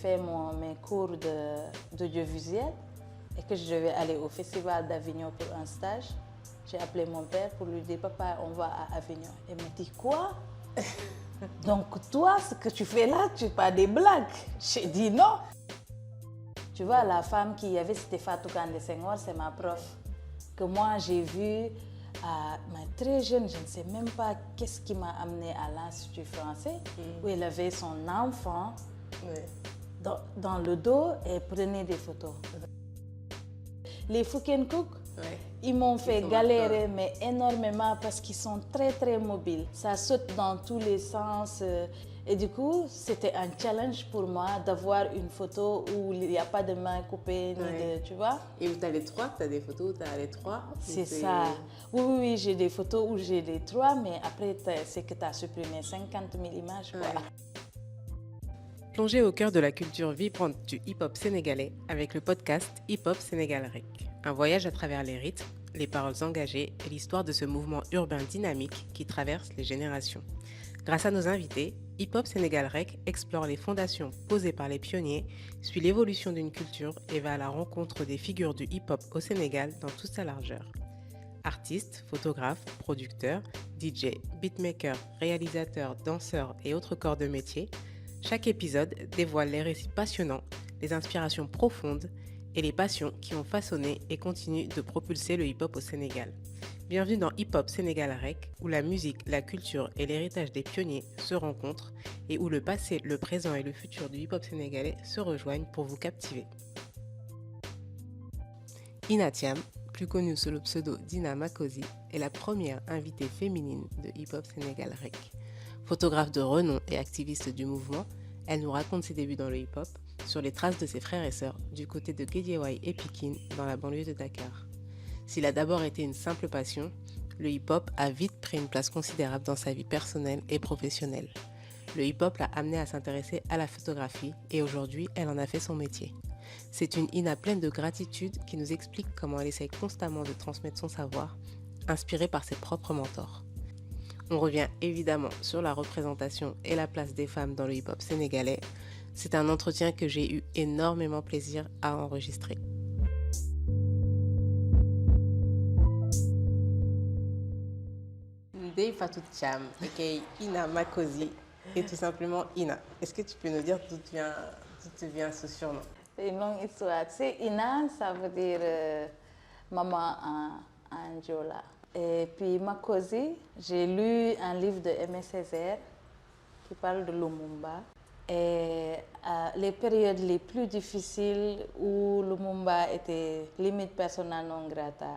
fait mes cours d'audiovisuel et que je devais aller au Festival d'Avignon pour un stage, j'ai appelé mon père pour lui dire « Papa, on va à Avignon ». Il m'a dit « Quoi ?» Donc toi, ce que tu fais là, tu pas des blagues. J'ai dit non. Tu vois, la femme qui y avait, c'était Fatou Kandé Senghor, c'est ma prof. Que moi, j'ai vue très jeune, je ne sais même pas qu'est-ce qui m'a amenée à l'Institut français, où elle avait son enfant dans le dos et prenait des photos. Les Fukenkook, ils m'ont fait galérer mais énormément parce qu'ils sont très très mobiles. Ça saute dans tous les sens. Et du coup, c'était un challenge pour moi d'avoir une photo où il n'y a pas de main coupée, ni de, tu vois. Et où tu as les trois, tu as des photos où tu as les trois. C'est ça. Oui, j'ai des photos où j'ai les trois, mais après, c'est que tu as supprimé 50 000 images. Quoi. Plongez au cœur de la culture vibrante du hip-hop sénégalais avec le podcast Hip-Hop Sénégal Rec. Un voyage à travers les rythmes, les paroles engagées et l'histoire de ce mouvement urbain dynamique qui traverse les générations. Grâce à nos invités, Hip-Hop Sénégal Rec explore les fondations posées par les pionniers, suit l'évolution d'une culture et va à la rencontre des figures du hip-hop au Sénégal dans toute sa largeur. Artistes, photographes, producteurs, DJ, beatmakers, réalisateurs, danseurs et autres corps de métier, chaque épisode dévoile les récits passionnants, les inspirations profondes et les passions qui ont façonné et continuent de propulser le hip-hop au Sénégal. Bienvenue dans Hip-Hop Sénégal Rec, où la musique, la culture et l'héritage des pionniers se rencontrent et où le passé, le présent et le futur du hip-hop sénégalais se rejoignent pour vous captiver. Ina Thiam, plus connue sous le pseudo d'Ina Makosi, est la première invitée féminine de Hip-Hop Sénégal Rec. Photographe de renom et activiste du mouvement, elle nous raconte ses débuts dans le hip-hop, sur les traces de ses frères et sœurs du côté de Guédiawaye et Pikine dans la banlieue de Dakar. S'il a d'abord été une simple passion, le hip-hop a vite pris une place considérable dans sa vie personnelle et professionnelle. Le hip-hop l'a amenée à s'intéresser à la photographie et aujourd'hui, elle en a fait son métier. C'est une Ina pleine de gratitude qui nous explique comment elle essaye constamment de transmettre son savoir, inspirée par ses propres mentors. On revient évidemment sur la représentation et la place des femmes dans le hip-hop sénégalais. C'est un entretien que j'ai eu énormément plaisir à enregistrer. Ndeye Fatou Thiam, aka Ina Makosi, et tout simplement Ina. Est-ce que tu peux nous dire d'où te vient ce surnom? C'est une longue histoire. Tu sais, Ina, ça veut dire maman en Diola. Et puis Makosi, j'ai lu un livre de Aimé Césaire qui parle de Lumumba. Et les périodes les plus difficiles où Lumumba était limite persona non grata,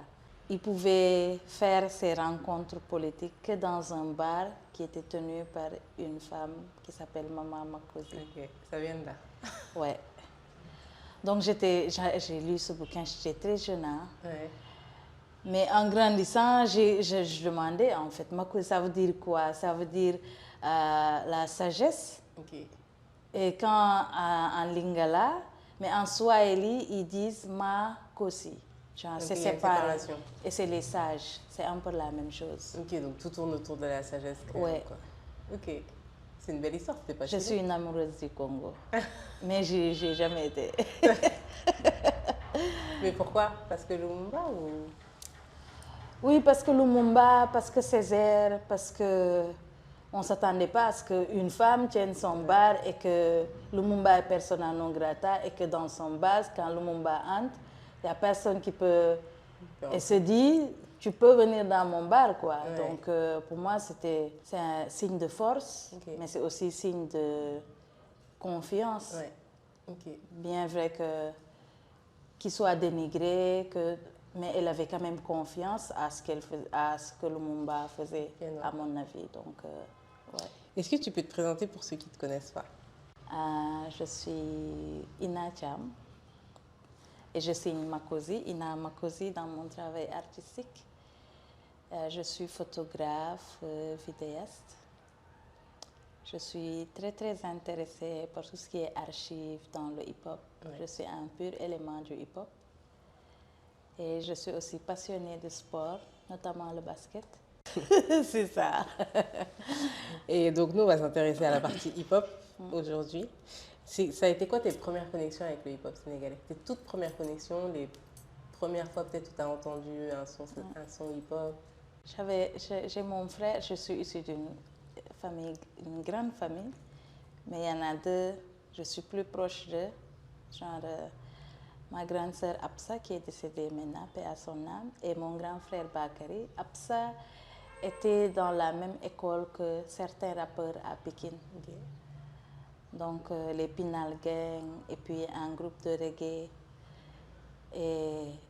il pouvait faire ses rencontres politiques que dans un bar qui était tenu par une femme qui s'appelle Maman Makosi. Ok, ça vient de là. Ouais. Donc j'ai lu ce bouquin, j'étais très jeune. Hein? Ouais. Mais en grandissant, je demandais en fait, Makosi, ça veut dire quoi? Ça veut dire la sagesse. Ok. Et quand en lingala, mais en swahili, ils disent Makosi. C'est séparé. Et c'est les sages. C'est un peu la même chose. Ok, donc tout tourne autour de la sagesse. Ouais. Ok. C'est une belle histoire, c'était pas Je suis une amoureuse du Congo. Mais j'ai jamais été. Mais pourquoi? Parce que Lumumba ou... Oui, parce que Lumumba, parce que Césaire, parce que on ne s'attendait pas à ce qu'une femme tienne son bar et que Lumumba est persona non grata et que dans son bar, quand Lumumba entre, il n'y a personne qui peut... Et se dit, tu peux venir dans mon bar, quoi. Ouais. Donc, pour moi, c'est un signe de force, mais c'est aussi signe de confiance. Ouais. Okay. Bien vrai qu'il soit dénigré, mais elle avait quand même confiance à ce que Lumumba faisait, à mon avis. Donc, ouais. Est-ce que tu peux te présenter pour ceux qui ne te connaissent pas? Je suis Ina Thiam et je signe Makosi, Ina Makosi dans mon travail artistique. Je suis photographe, vidéaste. Je suis très très intéressée par tout ce qui est archives dans le hip-hop. Ouais. Je suis un pur élément du hip-hop. Et je suis aussi passionnée de sport, notamment le basket. C'est ça. Et donc nous, on va s'intéresser à la partie hip-hop aujourd'hui. Ça a été quoi tes premières connexions avec le hip-hop sénégalais? Tes toutes premières connexions, les premières fois peut-être où tu as entendu un son hip-hop? J'ai mon frère, je suis issue d'une famille, une grande famille, mais il y en a deux, je suis plus proche d'eux, genre ma grande sœur Absa qui est décédée maintenant, paix à son âme, et mon grand frère Bakary. Absa était dans la même école que certains rappeurs à Pékin. Okay. Donc les Pinal Gang et puis un groupe de reggae.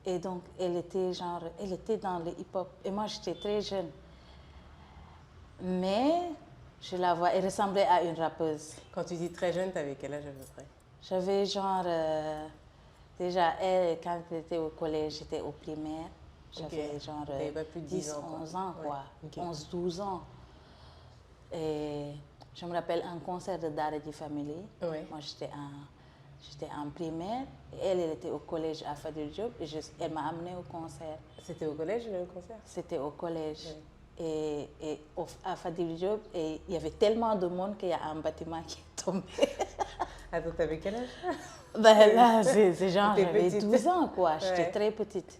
Et donc elle était dans le hip-hop. Et moi j'étais très jeune. Mais je la vois, elle ressemblait à une rappeuse. Quand tu dis très jeune, t'avais quel âge à peu près? J'avais déjà elle, quand elle était au collège, j'étais au primaire. J'avais genre pas plus de 10 ans, 11 ans, quoi. Ouais. Okay. 11-12 ans. Et je me rappelle un concert de Daredi Family. Ouais. Moi, j'étais en primaire. Et elle était au collège à Fadil Diop. Et elle m'a amenée au concert. C'était au collège, le concert? C'était au collège. Ouais. Et à Fadil Diop, il y avait tellement de monde qu'il y a un bâtiment qui est tombé. Attends, t'avais quel âge? Ben là, c'est genre, j'avais 12 ans, quoi. J'étais Ouais. très petite.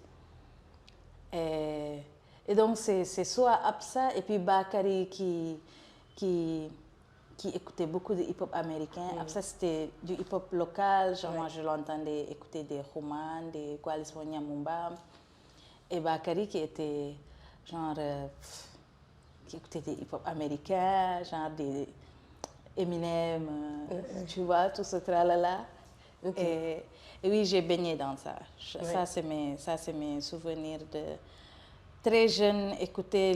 Et donc, c'est soit Absa et puis Bakary qui écoutait beaucoup de hip-hop américain. Absa, c'était du hip-hop local. Genre, moi, je l'entendais écouter des Human, des Coalition Nyamumba. Et Bakary qui était genre... qui écoutait des hip-hop américains, genre des Eminem, tu vois, tout ce tralala. Okay. Et oui, j'ai baigné dans ça. Ça, c'est mes souvenirs de très jeune, écouter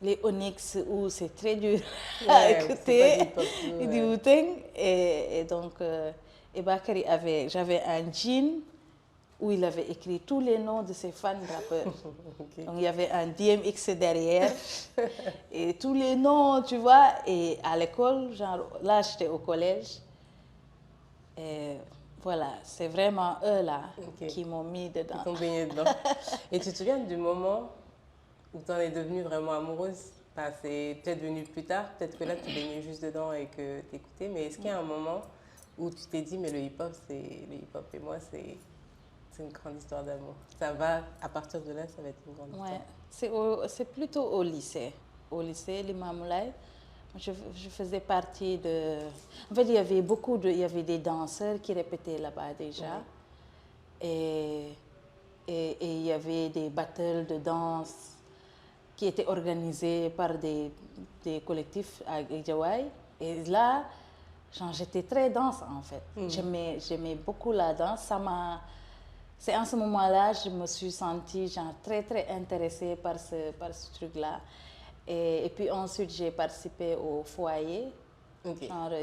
les Onyx où c'est très dur à écouter, du Wu-Tang. Et donc, Bakary j'avais un jean où il avait écrit tous les noms de ses fans rappeurs. Okay. Donc il y avait un DMX derrière et tous les noms, tu vois. Et à l'école, genre là j'étais au collège. Et voilà, c'est vraiment eux là qui m'ont mis dedans. Qui t'ont baigné dedans. Et tu te souviens du moment où tu en es devenue vraiment amoureuse? Enfin, c'est peut-être venu plus tard, peut-être que là tu baignais juste dedans et que tu écoutais, mais est-ce qu'il y a un moment où tu t'es dit mais le hip-hop et moi c'est une grande histoire d'amour? Ça va, à partir de là, ça va être une grande histoire. C'est plutôt au lycée. Au lycée, Limamoulaye, je faisais partie de... En fait, il y avait des danseurs qui répétaient là-bas déjà. Et il y avait des battles de danse qui étaient organisés par des collectifs à Guédiawaye. Et là, j'étais très danse en fait. J'aimais beaucoup la danse. C'est en ce moment-là je me suis sentie très très intéressée par ce truc-là. Et puis ensuite j'ai participé au foyer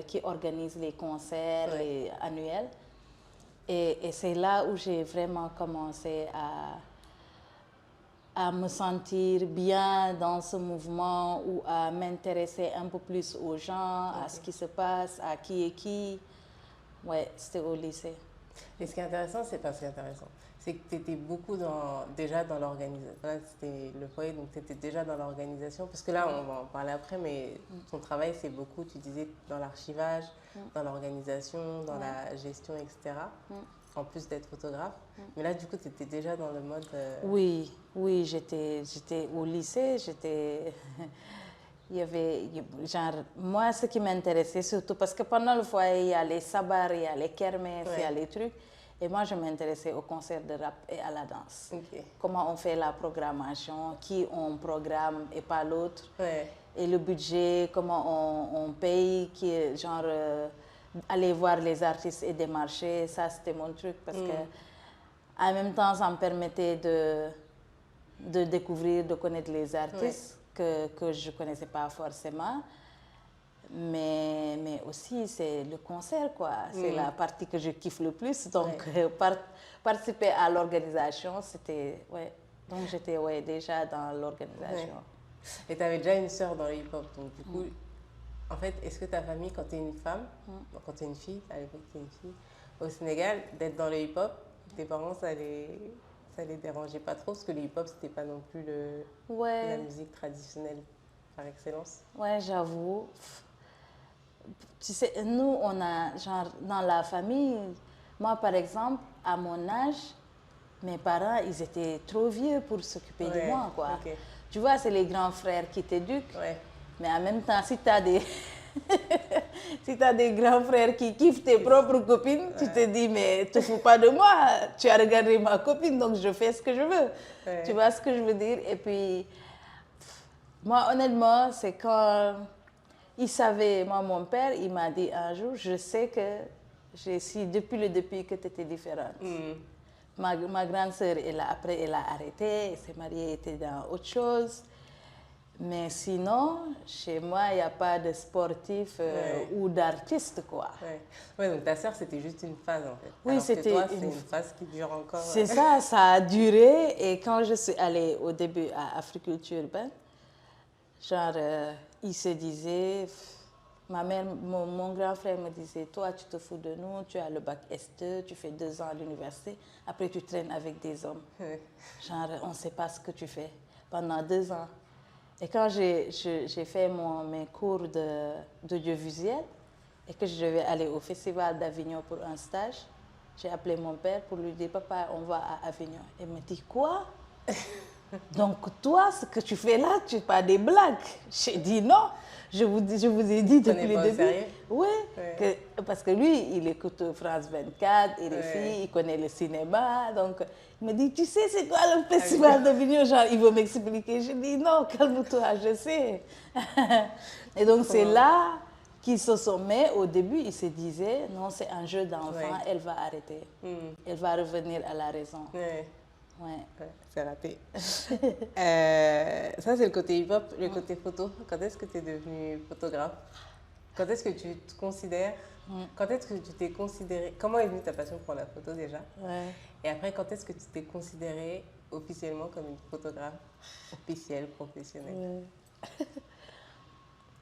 qui organise les concerts annuels. Et c'est là où j'ai vraiment commencé à me sentir bien dans ce mouvement ou à m'intéresser un peu plus aux gens, à ce qui se passe, à qui est qui. Ouais, c'était au lycée. Et ce qui est intéressant, c'est que tu étais beaucoup déjà dans l'organisation. Là, c'était le foyer, donc tu étais déjà dans l'organisation. Parce que là, on va en parler après, mais ton travail, c'est beaucoup, tu disais, dans l'archivage, dans l'organisation, dans la gestion, etc. En plus d'être photographe. Mais là, du coup, tu étais déjà dans le mode... Oui, j'étais au lycée, il y avait, moi, ce qui m'intéressait surtout, parce que pendant le foyer, il y a les sabars, il y a les kermesses, il y a les trucs. Et moi, je m'intéressais au concert de rap et à la danse. Comment on fait la programmation, qui on programme et pas l'autre. Et le budget, comment on paye, aller voir les artistes et démarcher, ça c'était mon truc. Parce que en même temps, ça me permettait de découvrir, de connaître les artistes que je ne connaissais pas forcément. Mais aussi, c'est le concert, quoi. C'est la partie que je kiffe le plus. Donc, participer à l'organisation, c'était... Ouais. Donc, j'étais déjà dans l'organisation. Et tu avais déjà une sœur dans le hip-hop. Donc, du coup, en fait, est-ce que ta famille, quand tu es une femme, quand tu es une fille, à l'époque, tu es une fille, au Sénégal, d'être dans le hip-hop, tes parents, ça les dérangeait pas trop? Parce que le hip-hop, c'était pas non plus la musique traditionnelle par excellence. Ouais, j'avoue. Tu sais, nous, on a, genre, dans la famille, moi, par exemple, à mon âge, mes parents, ils étaient trop vieux pour s'occuper de moi, quoi. Ok. Tu vois, c'est les grands frères qui t'éduquent. Ouais. Mais en même temps, si tu as des... si tu as des grands frères qui kiffent tes propres copines, tu te dis, mais te fous pas de moi, tu as regardé ma copine, donc je fais ce que je veux. Ouais. Tu vois ce que je veux dire? Et puis, moi, honnêtement, c'est quand il savait, moi, mon père, il m'a dit un jour, je sais que j'ai su depuis le début que tu étais différente. Ma grande sœur, après, elle a arrêté, elle s'est mariée, elle était dans autre chose. Mais sinon, chez moi, il n'y a pas de sportif ou d'artiste, quoi. Ouais, donc ta sœur, c'était juste une phase, en fait. Oui, alors c'était que toi, c'est une phase qui dure encore. C'est ça a duré. Et quand je suis allée au début à Africulture urbaine, genre, il se disait, ma mère, mon grand frère me disait, toi, tu te fous de nous, tu as le bac S2, tu fais 2 ans à l'université, après tu traînes avec des hommes. Genre, on ne sait pas ce que tu fais pendant 2 ans. Et quand j'ai fait mes cours d'audiovisuel et que je devais aller au Festival d'Avignon pour un stage, j'ai appelé mon père pour lui dire, papa, on va à Avignon. Il me dit, quoi? Donc toi, ce que tu fais là, tu pas des blagues. J'ai dit non. Je vous ai dit depuis le début. Sérieux? Oui, parce que lui, il écoute France 24, RFI, il connaît le cinéma. Donc, il me dit, tu sais, c'est quoi le festival d'Avignon? Genre, il veut m'expliquer. Je dis, non, calme-toi, je sais. Et donc, c'est là qu'ils se sont mis. Au début, ils se disaient, non, c'est un jeu d'enfant, elle va arrêter. Elle va revenir à la raison. Ouais, c'est raté. Ça, c'est le côté hip-hop. Le côté photo, quand est-ce que tu es devenue photographe? Quand est-ce que tu te considères? Quand est-ce que tu t'es considérée? Comment est venue ta passion pour la photo déjà? Et après, quand est-ce que tu t'es considérée officiellement comme une photographe officielle, professionnelle?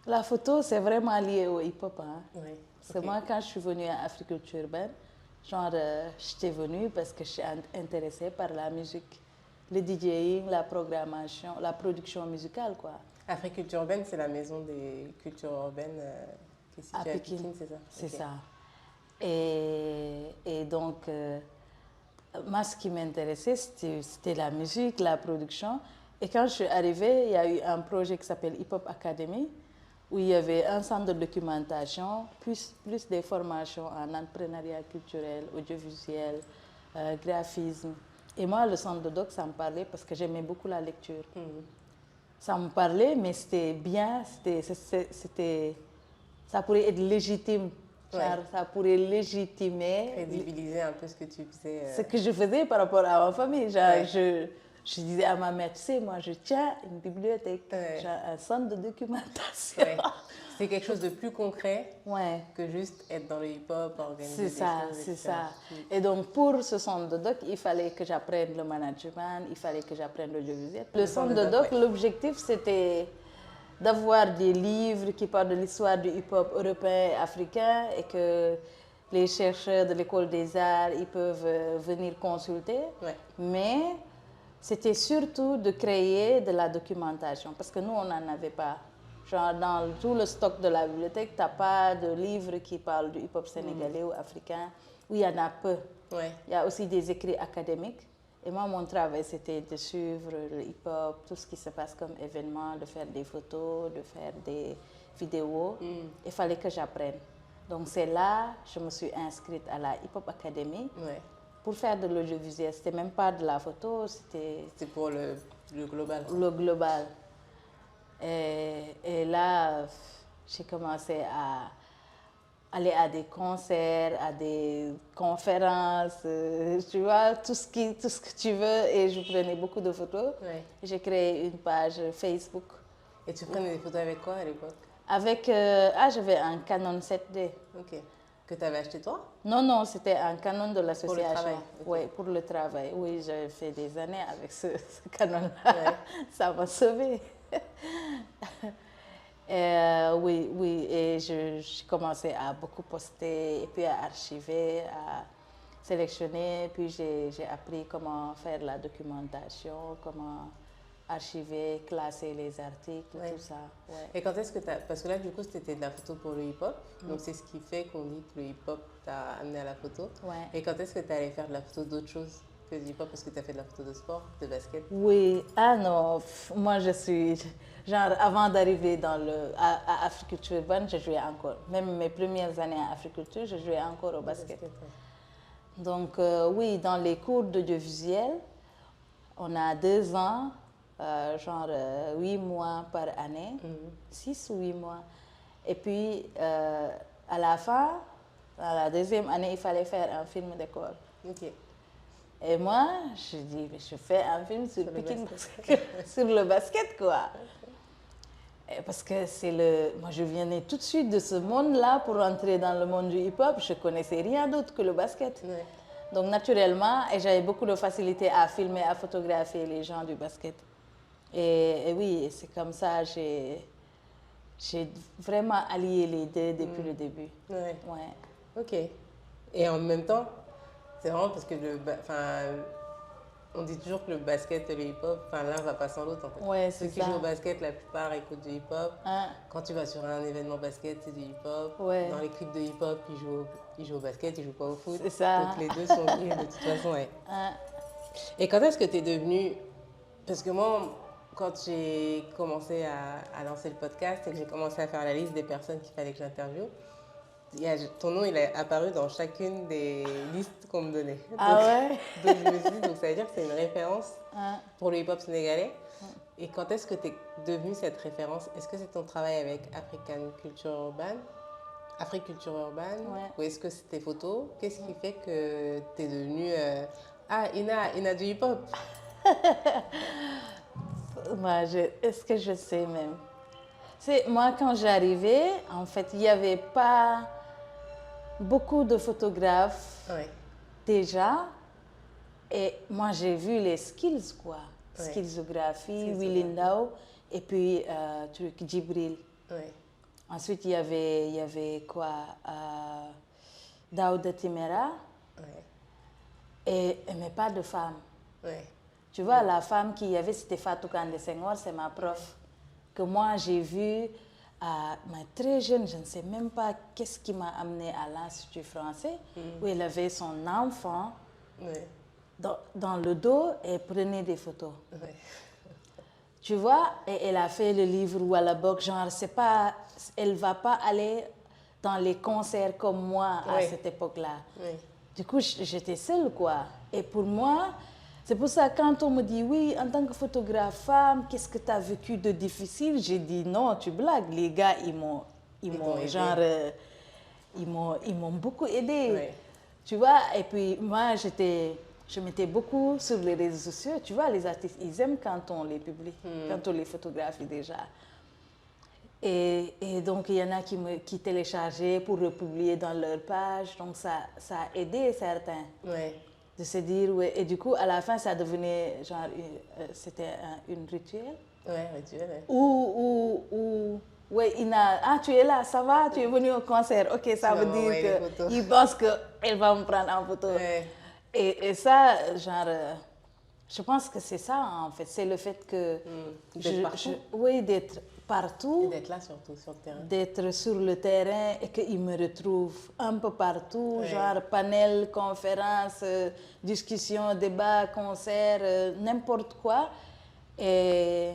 La photo, c'est vraiment lié au hip-hop. Hein? Parce que moi, quand je suis venue à Africulture urbaine, genre, j'étais venue parce que je suis intéressée par la musique, le DJing, la programmation, la production musicale, quoi. Africulture urbaine, c'est la maison des cultures urbaines qui est située à Pékin, c'est ça? C'est ça. Et donc, moi, ce qui m'intéressait, c'était la musique, la production. Et quand je suis arrivée, il y a eu un projet qui s'appelle Hip Hop Academy, où il y avait un centre de documentation, plus des formations en entrepreneuriat culturel, audiovisuel, graphisme. Et moi, le centre de doc, ça me parlait parce que j'aimais beaucoup la lecture. Ça me parlait, mais c'était bien, ça pourrait être légitime. Genre, ça pourrait légitimer... Crédibiliser un peu ce que tu faisais. Ce que je faisais par rapport à ma famille. Genre, je disais à ma mère, tu sais, moi, je tiens une bibliothèque, genre un centre de documentation. C'est quelque chose de plus concret que juste être dans le hip-hop, organiser des choses. C'est ça. Et donc, pour ce centre de doc, il fallait que j'apprenne le management, il fallait que j'apprenne l'audiovisuel. Le centre de doc, l'objectif, c'était d'avoir des livres qui parlent de l'histoire du hip-hop européen et africain et que les chercheurs de l'école des arts, ils peuvent venir consulter. Mais c'était surtout de créer de la documentation parce que nous, on n'en avait pas. Genre, dans tout le stock de la bibliothèque, tu n'as pas de livres qui parlent du hip-hop sénégalais ou africain, où il y en a peu. Il y a aussi des écrits académiques. Et moi, mon travail, c'était de suivre le hip-hop, tout ce qui se passe comme événement, de faire des photos, de faire des vidéos. Il fallait que j'apprenne. Donc, c'est là que je me suis inscrite à la Hip Hop Academy pour faire de l'audiovisuel. C'était même pas de la photo, c'était pour le global. Le global. Et là, j'ai commencé à aller à des concerts, à des conférences, tu vois, tout ce que tu veux. Et je prenais beaucoup de photos. J'ai créé une page Facebook. Et tu prenais des photos avec quoi à l'époque? J'avais un Canon 7D. Que tu avais acheté toi? Non, c'était un Canon de l'association. Pour le travail? Oui, pour le travail. Oui, j'ai fait des années avec ce Canon-là. Ça m'a sauvée. Et j'ai commencé à beaucoup poster, et puis à archiver, à sélectionner. Puis j'ai appris comment faire la documentation, comment archiver, classer les articles, Ouais. tout ça. Ouais. Et quand est-ce que tu as... Parce que là, du coup, c'était de la photo pour le hip-hop. Donc, c'est ce qui fait qu'on dit que le hip-hop t'a amené à la photo. Ouais. Et quand est-ce que tu allais faire de la photo d'autre chose que du hip-hop? Parce que tu as fait de la photo de sport, de basket. Oui, ah non, moi je suis, genre avant d'arriver à Africulture urbaine, je jouais encore. Même mes premières années à Africulture, je jouais encore au basket. Ouais. Donc oui, dans les cours d'audiovisuel, on a 2 ans, 8 mois par année, 6 ou 8 mois. Et puis à la fin, à la 2e année, il fallait faire un film d'école. Ok. Et moi, je dis, je fais un film sur sur le basket, quoi. Et parce que moi, je venais tout de suite de ce monde-là pour entrer dans le monde du hip-hop. Je connaissais rien d'autre que le basket. Ouais. Donc, naturellement, et j'avais beaucoup de facilité à filmer, à photographier les gens du basket. Et oui, c'est comme ça, j'ai vraiment allié les deux depuis le début. Ouais. Ouais. Ok. Et en même temps, c'est vraiment parce que on dit toujours que le basket et le hip-hop, l'un va pas sans l'autre en fait. Ouais, Ceux c'est qui ça. jouent au basket, la plupart écoutent du hip-hop. Hein? Quand tu vas sur un événement basket, c'est du hip-hop. Ouais. Dans les clips de hip-hop, ils jouent au basket, ils jouent pas au foot. C'est ça. Donc les deux sont liés de toute façon, ouais. Hein? Et quand est-ce que tu es devenue... Parce que moi, quand j'ai commencé à lancer le podcast et que j'ai commencé à faire la liste des personnes qu'il fallait que j'interviewe, ton nom, il est apparu dans chacune des listes qu'on me donnait. Ah ouais? Donc je me suis dit, donc ça veut dire que c'est une référence Hein? pour le hip-hop sénégalais. Et quand est-ce que tu es devenue cette référence? Est-ce que c'est ton travail avec Africulture urbaine Ouais. Ou est-ce que c'est tes photos? Qu'est-ce qui fait que tu es devenue... Ina du hip-hop. Moi, est-ce que je sais même? Moi, quand j'arrivais, en fait, il n'y avait pas beaucoup de photographes Ouais. déjà. Et moi, j'ai vu les skills, quoi. Ouais. Skillsographie, Willy Ndao, et puis Djibril. Ouais. Ensuite, il y avait quoi? Daouda Timera, Ouais. mais pas de femmes. Ouais. Tu vois, la femme qui y avait, c'était Fatou Kandé Senghor, c'est ma prof. Que moi, j'ai vue très jeune, je ne sais même pas qu'est-ce qui m'a amenée à l'Institut français, où elle avait son enfant Ouais. dans le dos et elle prenait des photos. Ouais. Tu vois, et elle a fait le livre Wallabok, genre, elle ne va pas aller dans les concerts comme moi à cette époque-là. Ouais. Du coup, j'étais seule, quoi. Et pour moi, c'est pour ça quand on me dit, oui, en tant que photographe femme, qu'est-ce que tu as vécu de difficile? J'ai dit, non, tu blagues. Les gars, ils m'ont beaucoup aidé. Ouais. Tu vois, et puis moi, je mettais beaucoup sur les réseaux sociaux. Tu vois, les artistes, ils aiment quand on les publie, quand on les photographie déjà. Et donc, il y en a qui téléchargeaient pour republier dans leur page. Donc, ça a aidé certains. Ouais. De se dire, ouais. Et du coup, à la fin, ça devenait genre, c'était une rituel. Ouais, rituel, ouais. Ouais, tu es là, ça va, tu es venu au concert. Ok, ça veut dire qu'il pense qu'elle va me prendre en photo. Ouais. Et ça, genre, je pense que c'est ça, en fait. C'est le fait que... D'être partout. Oui, d'être partout. Et d'être là surtout, sur le terrain. D'être sur le terrain et qu'ils me retrouvent un peu partout, genre panel, conférences, discussions, débats, concerts, n'importe quoi. Et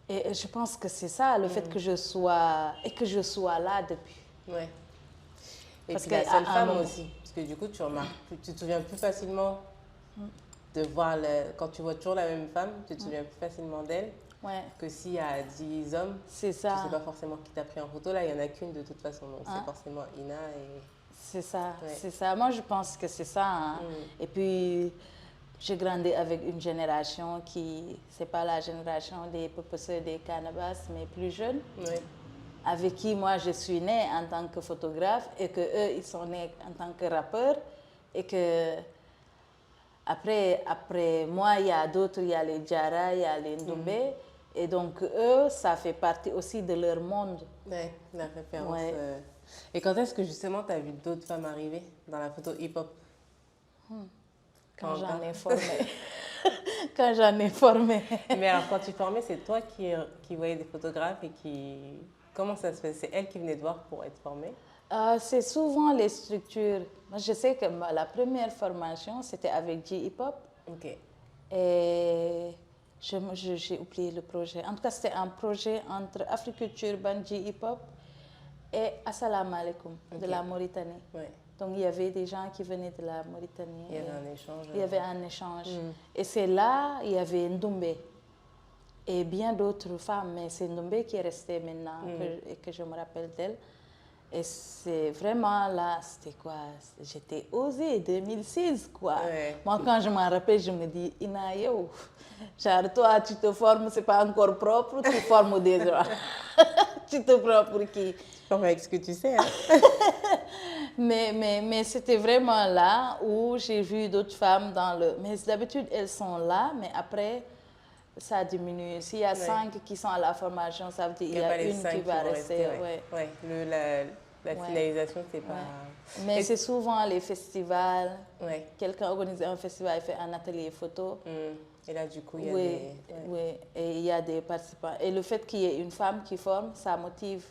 je pense que c'est ça, le fait que je sois là depuis. Ouais. Et Parce puis la que seule à un femme moment- aussi, parce que du coup tu te souviens plus facilement de voir, quand tu vois toujours la même femme, tu te souviens plus facilement d'elle Ouais, que s'il y a 10 hommes, c'est tu ça. sais pas forcément qui t'a pris en photo, là il y en a qu'une de toute façon, donc c'est forcément Ina et... C'est ça, Ouais. c'est ça. Moi, je pense que c'est ça. Hein. Et puis, j'ai grandi avec une génération c'est pas la génération des popesseurs des cannabis, mais plus jeune, Ouais. avec qui moi je suis née en tant que photographe et que eux ils sont nés en tant que rappeurs et que après moi il y a d'autres, il y a les Diarra, il y a les Ndoumbe et donc eux ça fait partie aussi de leur monde. Ouais, la référence. Ouais. Et quand est-ce que justement tu as vu d'autres femmes arriver dans la photo hip-hop? Quand Pas j'en encore. ai formé. quand j'en ai formé. Mais alors, quand tu formais, c'est toi qui voyais des photographes et qui... Comment ça se fait? C'est elle qui venait te voir pour être formée? C'est souvent les structures. Moi, je sais que la première formation, c'était avec J-Hip-Hop. Ok. Et j'ai oublié le projet. En tout cas, c'était un projet entre Africulture, Banji Hip Hop et Assalamu alaikum de la Mauritanie. Ouais. Donc, il y avait des gens qui venaient de la Mauritanie. Il y avait un échange. Il y avait un échange. Et c'est là, il y avait Ndoumbe et bien d'autres femmes. Mais c'est Ndoumbe qui est restée maintenant et que je me rappelle d'elle. Et c'est vraiment là, c'était quoi? J'étais osée, 2006, quoi. Ouais. Moi, quand je m'en rappelle, je me dis, Ina, yo, genre, toi, tu te formes, c'est pas encore propre, tu formes des gens. Tu te prends pour qui? Tu formes avec ce que tu sais. Hein? Mais c'était vraiment là où j'ai vu d'autres femmes dans le... Mais d'habitude, elles sont là, mais après, ça diminue. S'il y a 5 qui sont à la formation, ça veut dire qu'il y a une qui va rester. Ouais. La finalisation, c'est pas... Mais c'est souvent les festivals. Ouais. Quelqu'un organise un festival et fait un atelier photo. Et là, du coup, il y a des... Oui, et il y a des participants. Et le fait qu'il y ait une femme qui forme, ça motive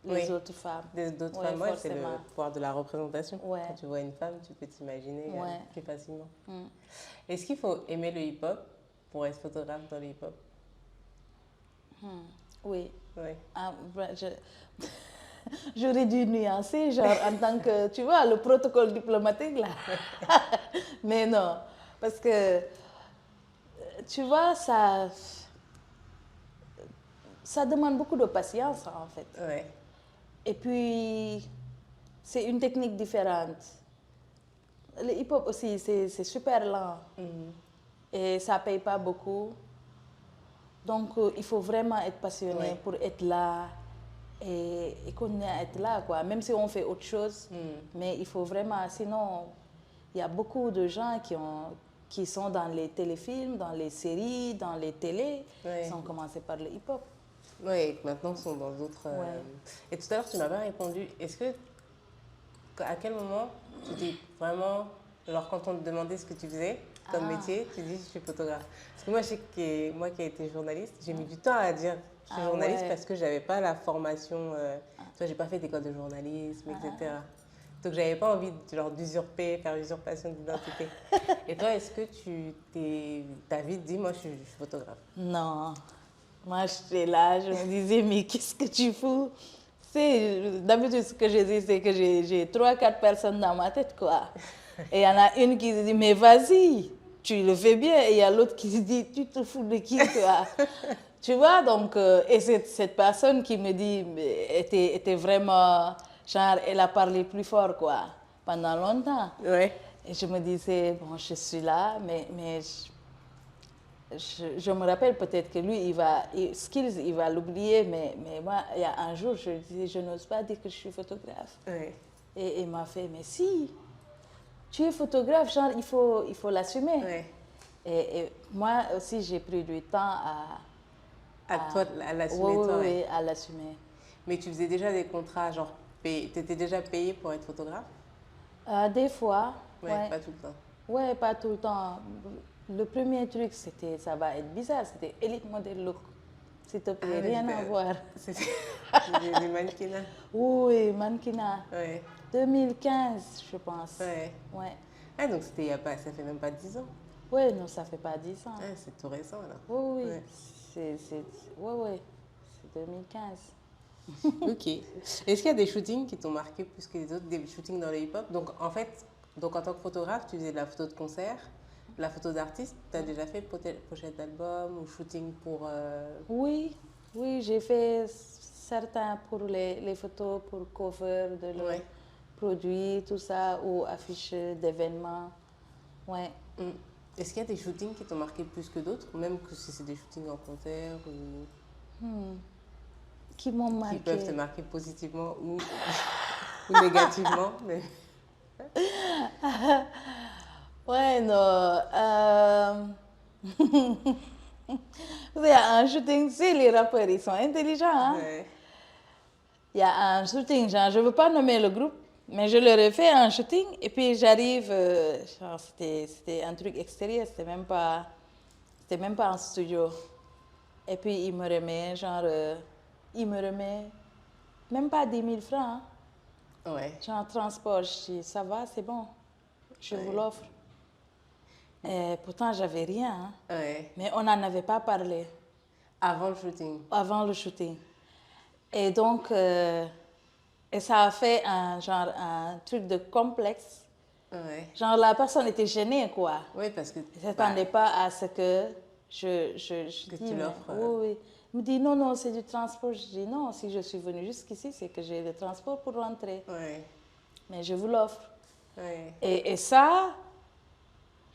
les autres femmes. D'autres femmes, c'est le pouvoir de la représentation. Quand tu vois une femme, tu peux t'imaginer plus facilement. Est-ce qu'il faut aimer le hip-hop pour être photographe dans le hip-hop? Oui. Ouais. J'aurais dû nuancer, genre en tant que, tu vois, le protocole diplomatique là. Mais non, parce que, tu vois, ça demande beaucoup de patience en fait. Ouais. Et puis, c'est une technique différente. Le hip-hop aussi, c'est super lent. Et ça ne paye pas beaucoup. Donc, il faut vraiment être passionné pour être là. Et continuer à être là, quoi. Même si on fait autre chose, mais il faut vraiment, sinon, il y a beaucoup de gens qui sont dans les téléfilms, dans les séries, dans les télés, qui ont commencé par le hip-hop. Oui, maintenant, ils sont dans d'autres... Et tout à l'heure, tu m'as pas répondu. À quel moment tu dis vraiment, alors quand on te demandait ce que tu faisais comme métier, tu dis je suis photographe? Parce que moi qui ai été journaliste, j'ai mis du temps à dire je suis journaliste parce que j'avais pas la formation, tu vois, j'ai pas fait d'école de journalisme, etc. Donc j'avais pas envie d'usurper, faire usurpation d'identité. Et toi, est-ce que t'as vite dit moi je suis photographe? Non, moi j'étais là, je me disais mais qu'est-ce que tu fous? D'habitude ce que je dis c'est que j'ai 3-4 personnes dans ma tête, quoi. Et il y en a une qui se dit mais vas-y, tu le fais bien, et il y a l'autre qui se dit tu te fous de qui, toi? Tu vois, donc, et cette personne qui me dit, était vraiment, genre, elle a parlé plus fort, quoi, pendant longtemps. Ouais. Et je me disais, bon, je suis là, mais je me rappelle peut-être que lui, skills, il va l'oublier, mais moi, il y a un jour, je disais, je n'ose pas dire que je suis photographe. Ouais. Et il m'a fait, mais si, tu es photographe, genre, il faut l'assumer. Ouais. Et moi aussi, j'ai pris du temps à l'assumer, toi. Oui, à l'assumer. Mais tu faisais déjà des contrats, genre, tu étais déjà payé pour être photographe? Des fois. Ouais, pas tout le temps. Ouais, pas tout le temps. Le premier truc, ça va être bizarre, c'était Elite Model Look. S'il te plaît, rien à voir. C'était des mannequinats. Oui, mannequinat. Ouais. 2015, je pense. Ouais. Ah, donc ça fait même pas 10 ans. Oui, non, ça fait pas 10 ans. Ah, c'est tout récent, là. Oui. C'est 2015. Ok. Est-ce qu'il y a des shootings qui t'ont marqué plus que les autres, des shootings dans le hip-hop? Donc, en fait, en tant que photographe, tu faisais de la photo de concert, de la photo d'artiste. Tu as déjà fait pochette d'album ou shooting pour... Oui, j'ai fait certains pour les photos, pour cover de leurs produits, tout ça, ou affiches d'événements. Ouais. Est-ce qu'il y a des shootings qui t'ont marqué plus que d'autres, même que si c'est des shootings en concert ou... Qui m'ont marqué. Qui peuvent te marquer positivement ou négativement. Mais... Ouais, non. Il y a un shooting, tu sais, les rappeurs, ils sont intelligents. Hein? Ouais. Il y a un shooting, genre, je ne veux pas nommer le groupe, mais je leur ai fait un shooting et puis j'arrive, c'était un truc extérieur, c'était même pas C'était même pas en studio. Et puis, il me remet, même pas 10 000 francs. Hein. Ouais. Genre, transport, je dis, ça va, c'est bon. Je vous l'offre. Et pourtant, j'avais rien. Hein. Ouais. Mais on n'en avait pas parlé. Avant le shooting. Avant le shooting. Et donc, et ça a fait un truc de complexe. Ouais. Genre, la personne était gênée, quoi. Oui, parce que... Elle ne s'attendait pas à ce que je que dis, tu l'offres. Oui, oui. Il me dit, non, c'est du transport. Je dis, non, si je suis venue jusqu'ici, c'est que j'ai le transport pour rentrer. Ouais. Mais je vous l'offre. Ouais. Et ça,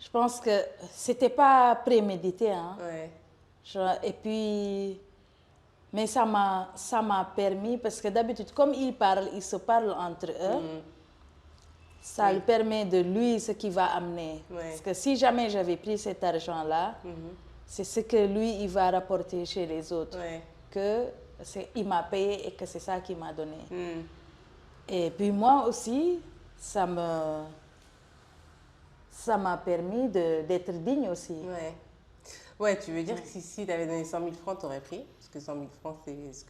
je pense que c'était pas prémédité. Hein. Ouais. Et puis, mais ça m'a permis, parce que d'habitude, comme ils se parlent entre eux, ça lui permet de lui ce qu'il va amener. Ouais. Parce que si jamais j'avais pris cet argent-là, c'est ce que lui, il va rapporter chez les autres. Ouais. Il m'a payé et que c'est ça qu'il m'a donné. Et puis moi aussi, ça m'a permis d'être digne aussi. Ouais. Ouais, tu veux dire que si tu avais donné 100 000 francs, tu aurais pris? Parce que 100 000 francs, c'est ce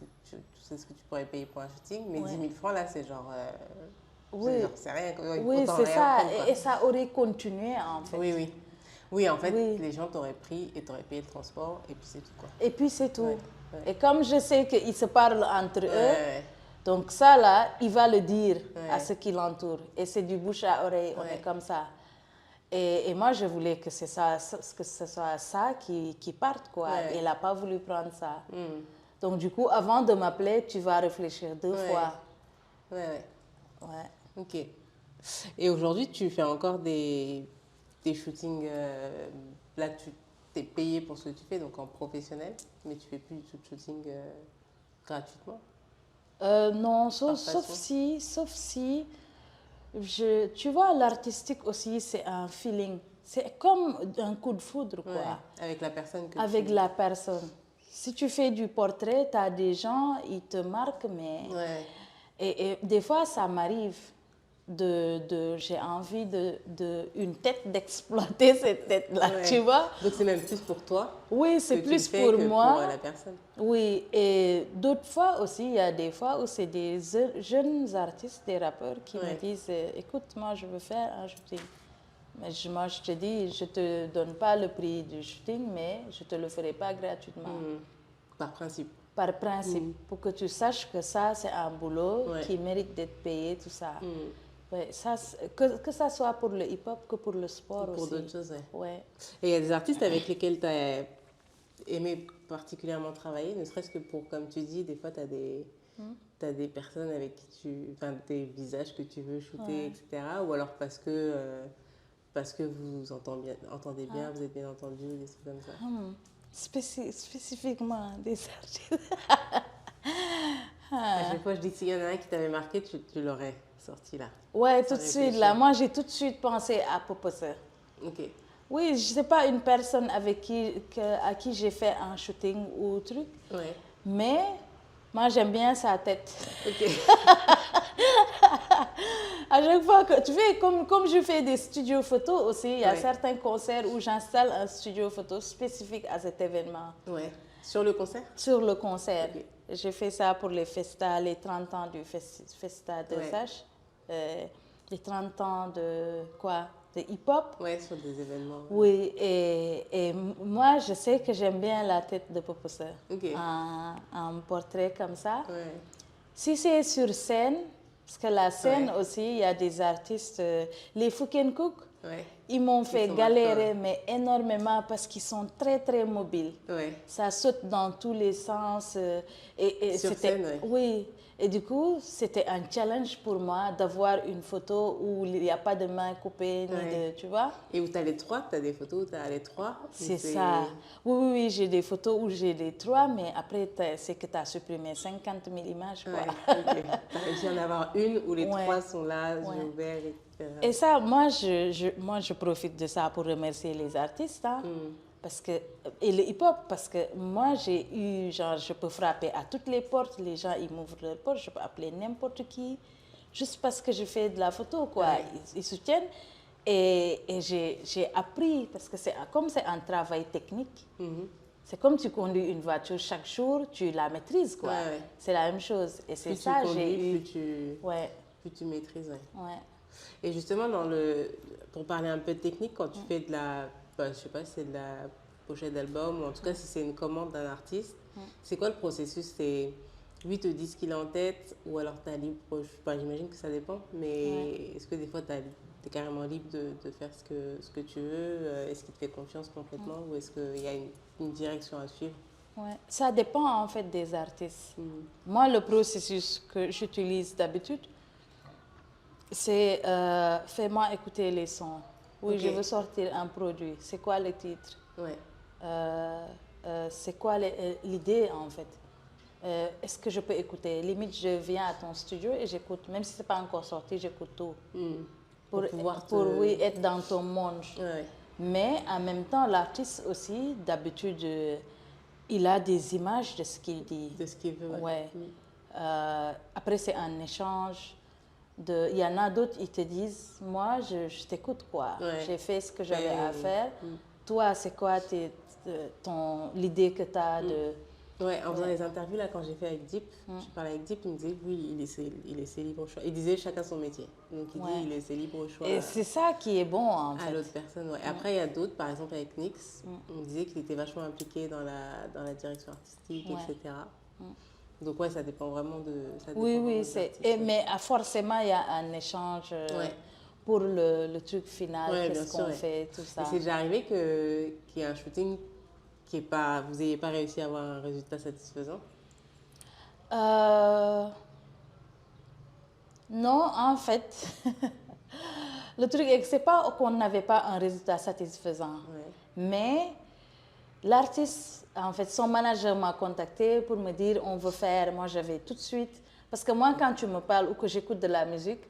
que tu pourrais payer pour un shooting. Mais 10 000 francs, là, c'est genre... oui, c'est rien. Oui, c'est ça. Et ça aurait continué, en fait. Oui, oui. Oui, en fait, les gens t'auraient pris et t'auraient payé le transport et puis c'est tout, quoi. Et puis c'est tout. Ouais, ouais. Et comme je sais qu'ils se parlent entre eux, donc ça, là, il va le dire à ceux qui l'entourent. Et c'est du bouche à oreille, on est comme ça. Et moi, je voulais que ce soit ça qui parte, quoi. Et il n'a pas voulu prendre ça. Donc, du coup, avant de m'appeler, tu vas réfléchir deux fois. Ouais. Ok. Ouais. Et aujourd'hui, tu fais encore des shootings... là, tu t'es payé pour ce que tu fais, donc en professionnel, mais tu fais plus du tout de shooting gratuitement? Non, sauf si... tu vois, l'artistique aussi, c'est un feeling. C'est comme un coup de foudre, quoi. Ouais, avec la personne que Avec la personne. Si tu fais du portrait, tu as des gens, ils te marquent, mais... Ouais. Et des fois, ça m'arrive j'ai envie une tête d'exploiter cette tête-là, tu vois. Donc c'est même plus pour toi? Oui, c'est plus pour moi. Pour la personne. Oui, et d'autres fois aussi, il y a des fois où c'est des jeunes artistes, des rappeurs qui me disent « Écoute, moi, je veux faire un shooting. » Mais moi, je te dis, je ne te donne pas le prix du shooting, mais je ne te le ferai pas gratuitement. Par principe. Par principe, pour que tu saches que ça, c'est un boulot qui mérite d'être payé, tout ça. Ouais, ça que ça soit pour le hip-hop que pour le sport aussi. Pour d'autres choses, ouais. Et il y a des artistes avec lesquels tu as aimé particulièrement travailler, ne serait-ce que pour, comme tu dis, des fois tu as des personnes avec qui des visages que tu veux shooter, etc. Ou alors parce que vous vous entendez bien, vous êtes bien entendus, des trucs comme ça. Spécifiquement des artistes. À chaque fois, je dis que s'il y en a un qui t'avait marqué, tu l'aurais sorti là. Ouais, tout de suite là. Moi, j'ai tout de suite pensé à Poposer. Ok. Oui, je ne sais pas une personne à qui j'ai fait un shooting ou truc. Ouais. Mais moi, j'aime bien sa tête. Ok. À chaque fois que tu fais, comme je fais des studios photos aussi, il y a certains concerts où j'installe un studio photo spécifique à cet événement. Ouais. Sur le concert? Sur le concert. Okay. J'ai fait ça pour les 30 ans du Festa de Sache. Les 30 ans de hip-hop. Oui, sur des événements. Oui, et moi, je sais que j'aime bien la tête de Poposer. Okay. Un portrait comme ça. Ouais. Si c'est sur scène, parce que la scène aussi, il y a des artistes, les Fukenkook, ils m'ont fait galérer, mais énormément, parce qu'ils sont très, très mobiles. Ouais. Ça saute dans tous les sens. Et sur c'était, scène, oui. Et du coup, c'était un challenge pour moi d'avoir une photo où il n'y a pas de main coupée, tu vois. Et où tu as les trois, tu as des photos où tu as les trois. C'est ça. Oui, j'ai des photos où j'ai les trois, mais après, c'est que tu as supprimé 50 000 images, quoi. Okay. Tu as réussi à en avoir une où les trois sont là, yeux ouverts, etc. Et ça, moi, je profite de ça pour remercier les artistes, hein. Parce que, et le hip-hop, parce que moi, j'ai eu, je peux frapper à toutes les portes, les gens, ils m'ouvrent leurs portes, je peux appeler n'importe qui, juste parce que je fais de la photo, quoi. Ils soutiennent. Et j'ai appris, parce que comme c'est un travail technique, c'est comme tu conduis une voiture chaque jour, tu la maîtrises, quoi. Ouais. C'est la même chose. Et c'est Plus ça, tu conduis, j'ai eu... plus tu maîtrises. Ouais. Ouais. Et justement, pour parler un peu technique, quand tu fais de la, je sais pas si c'est de la pochette d'album, ou en tout cas si c'est une commande d'un artiste, c'est quoi le processus? C'est lui te dit ce qu'il a en tête, ou alors tu as libre, j'imagine que ça dépend, mais est-ce que des fois tu es carrément libre de faire ce que tu veux? Est-ce qu'il te fait confiance complètement, ou est-ce qu'il y a une direction à suivre? Ouais. Ça dépend en fait des artistes. Moi, le processus que j'utilise d'habitude, c'est fais-moi écouter les sons. Oui, je veux sortir un produit. C'est quoi le titre? Ouais. C'est quoi l'idée en fait? Est-ce que je peux écouter? Limite, je viens à ton studio et j'écoute. Même si ce n'est pas encore sorti, j'écoute tout. Pour oui, être dans ton monde. Ouais. Mais en même temps, l'artiste aussi, d'habitude, il a des images de ce qu'il dit. De ce qu'il veut, ouais. Après, c'est un échange. Il y en a d'autres, ils te disent, moi, je t'écoute, quoi. Ouais. J'ai fait ce que j'avais à faire. Toi, c'est quoi l'idée que tu as de... Ouais, en faisant les interviews, là, quand j'ai fait avec Deep, je parlais avec Deep, il me disait que oui, il laissait libre au choix. Il disait chacun son métier. Donc, il dit il laissait libre au choix. Et c'est ça qui est bon, en fait. À l'autre personne, ouais. Après, il y a d'autres, par exemple, avec Nix, on disait qu'il était vachement impliqué dans la direction artistique, etc. Donc, ouais, ça dépend vraiment de... Oui, mais forcément, il y a un échange pour le truc final, qu'est-ce qu'on fait, tout ça. Et c'est déjà arrivé qu'il y ait un shooting vous n'ayez pas réussi à avoir un résultat satisfaisant? Non, en fait, le truc est que c'est pas qu'on n'avait pas un résultat satisfaisant, mais l'artiste, en fait, son manager m'a contacté pour me dire on veut faire, moi j'avais tout de suite, parce que moi quand tu me parles ou que j'écoute de la musique,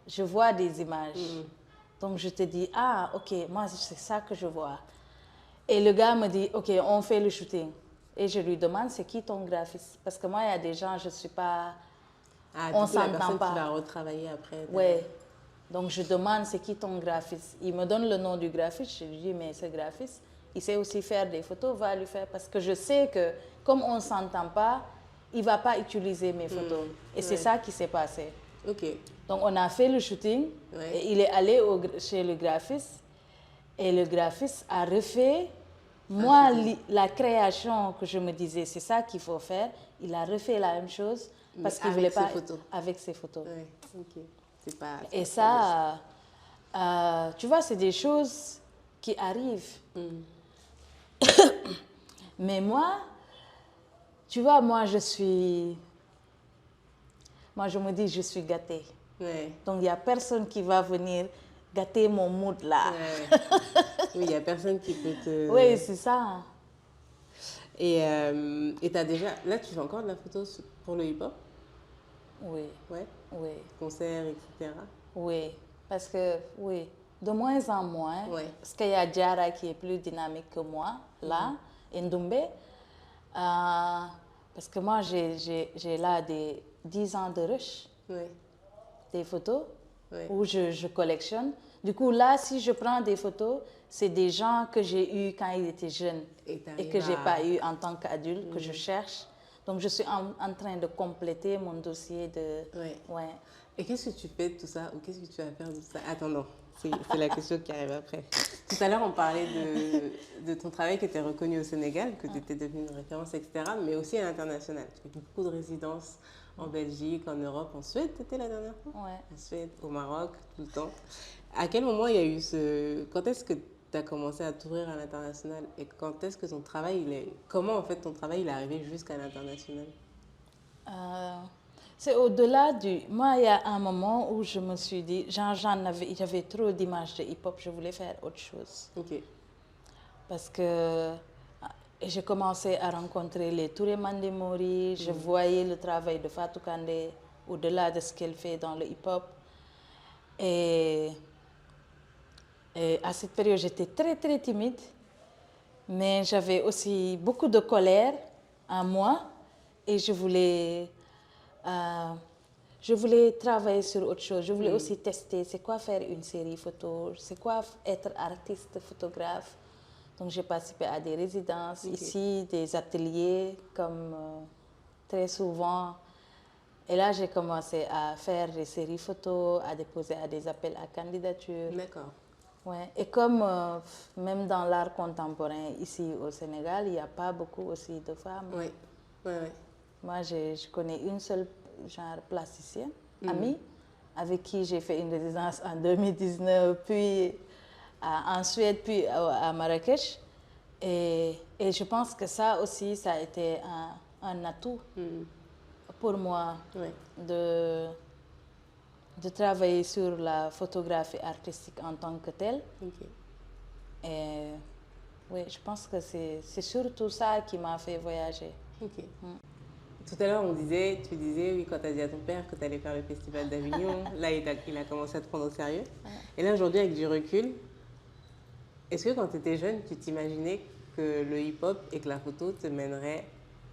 je vois des images. Donc je te dis, ah ok, moi c'est ça que je vois. Et le gars me dit, ok, on fait le shooting. Et je lui demande, c'est qui ton graphiste? Parce que moi, il y a des gens, je ne suis pas... on ne s'entend pas. Tu vas retravailler après. Oui. Donc, je demande, c'est qui ton graphiste? Il me donne le nom du graphiste. Je lui dis, mais ce graphiste, il sait aussi faire des photos, va lui faire. Parce que je sais que, comme on ne s'entend pas, il ne va pas utiliser mes photos. Et c'est ça qui s'est passé. Ok. Donc, on a fait le shooting. Et il est allé chez le graphiste. Et le graphiste a refait... Moi, la création que je me disais, c'est ça qu'il faut faire, il a refait la même chose parce qu'il ne voulait pas avec ses photos. Ouais, ok. Et ça, tu vois, c'est des choses qui arrivent. Mais moi, tu vois, moi, je me dis, je suis gâtée. Ouais. Donc, il n'y a personne qui va venir gâter mon mood là. Ouais. Oui, il n'y a personne qui peut te... Oui, c'est ça. Et tu as déjà... Là, tu fais encore de la photo pour le hip-hop? Oui. Ouais? Oui. Concerts, etc. Oui, parce que, de moins en moins, parce qu'il y a Diarra qui est plus dynamique que moi, là, et Ndoumbe, parce que moi, j'ai là 10 ans de rush, des photos, où je collectionne. Du coup, là, si je prends des photos, c'est des gens que j'ai eus quand ils étaient jeunes et que je n'ai pas eu en tant qu'adulte, que je cherche. Donc, je suis en train de compléter mon dossier de... Et qu'est-ce que tu fais de tout ça? Ou qu'est-ce que tu vas faire de tout ça? Attends, non, c'est la question qui arrive après. Tout à l'heure, on parlait de ton travail qui était reconnu au Sénégal, que tu étais devenue une référence, etc., mais aussi à l'international. Tu fais beaucoup de résidences en Belgique, en Europe, en Suède, tu étais la dernière fois? En Suède, au Maroc, tout le temps. À quel moment il y a eu quand est-ce que tu as commencé à t'ouvrir à l'international? Et quand est-ce que ton travail, comment en fait ton travail il est arrivé jusqu'à l'international? C'est au-delà du... Moi, il y a un moment où je me suis dit, j'avais trop d'images de hip-hop, je voulais faire autre chose. Ok. Parce que j'ai commencé à rencontrer les Touré Mandemori, je voyais le travail de Fatou Kandé au-delà de ce qu'elle fait dans le hip-hop. Et à cette période, j'étais très, très timide, mais j'avais aussi beaucoup de colère en moi et je je voulais travailler sur autre chose. Je voulais aussi tester c'est quoi faire une série photo, c'est quoi être artiste, photographe. Donc, j'ai participé à des résidences ici, des ateliers, comme très souvent. Et là, j'ai commencé à faire des séries photos, à déposer à des appels à candidature. D'accord. Ouais. Et comme même dans l'art contemporain ici au Sénégal, il n'y a pas beaucoup aussi de femmes. Oui, oui, oui. Moi, je connais une seule genre plasticienne, amie, avec qui j'ai fait une résidence en 2019, puis en Suède, puis à Marrakech. Et je pense que ça aussi, ça a été un atout pour moi Oui. de travailler sur la photographie artistique en tant que telle. Ok. Et oui, je pense que c'est surtout ça qui m'a fait voyager. Ok. Tout à l'heure, tu disais, oui, quand tu as dit à ton père que tu allais faire le festival d'Avignon, là, il a commencé à te prendre au sérieux. Et là, aujourd'hui, avec du recul, est-ce que quand tu étais jeune, tu t'imaginais que le hip-hop et que la photo te mènerait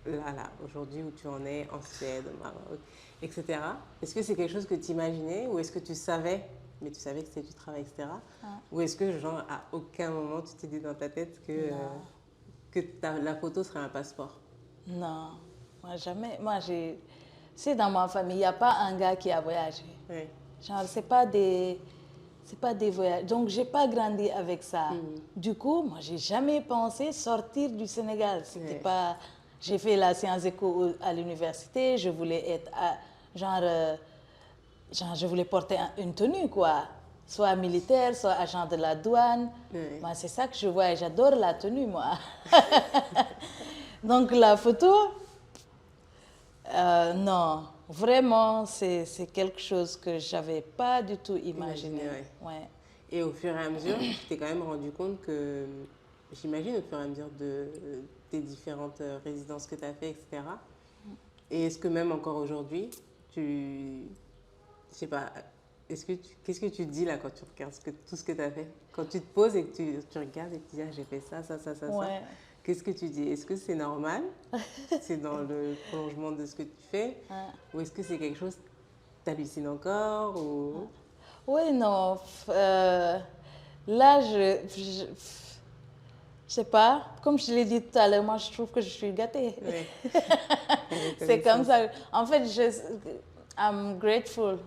là, aujourd'hui où tu en es, en Suède, au Maroc, etc. Est-ce que c'est quelque chose que tu imaginais ou est-ce que tu savais, mais tu savais que c'était du travail, etc. Ou est-ce que, genre, à aucun moment, tu t'es dit dans ta tête que la photo serait un passeport? Non, moi jamais. C'est dans ma famille, il n'y a pas un gars qui a voyagé. Oui. Genre, c'est pas des voyages. Donc, j'ai pas grandi avec ça. Du coup, moi, j'ai jamais pensé sortir du Sénégal. C'était pas. J'ai fait la sciences éco à l'université. Je voulais être, genre, je voulais porter une tenue, quoi. Soit militaire, soit agent de la douane. Moi, c'est ça que je vois. J'adore la tenue, moi. Donc, la photo, non. Vraiment, c'est quelque chose que je n'avais pas du tout imaginé. Ouais. Et au fur et à mesure, tu t'es quand même rendu compte que, j'imagine, au fur et à mesure de tes différentes résidences que tu as fait, etc. Et est-ce que même encore aujourd'hui, je sais pas, qu'est-ce que tu dis là quand tu regardes tout ce que tu as fait? Quand tu te poses et que tu regardes et que tu dis, ah, j'ai fait ça, ça. Qu'est-ce que tu dis? Est-ce que c'est normal? C'est dans le prolongement de ce que tu fais? Ou est-ce que c'est quelque chose que tu hallucines encore ou... Oui, non. Là, je sais pas. Comme je l'ai dit tout à l'heure, moi, je trouve que je suis gâtée. Oui. C'est comme ça. En fait, I'm grateful.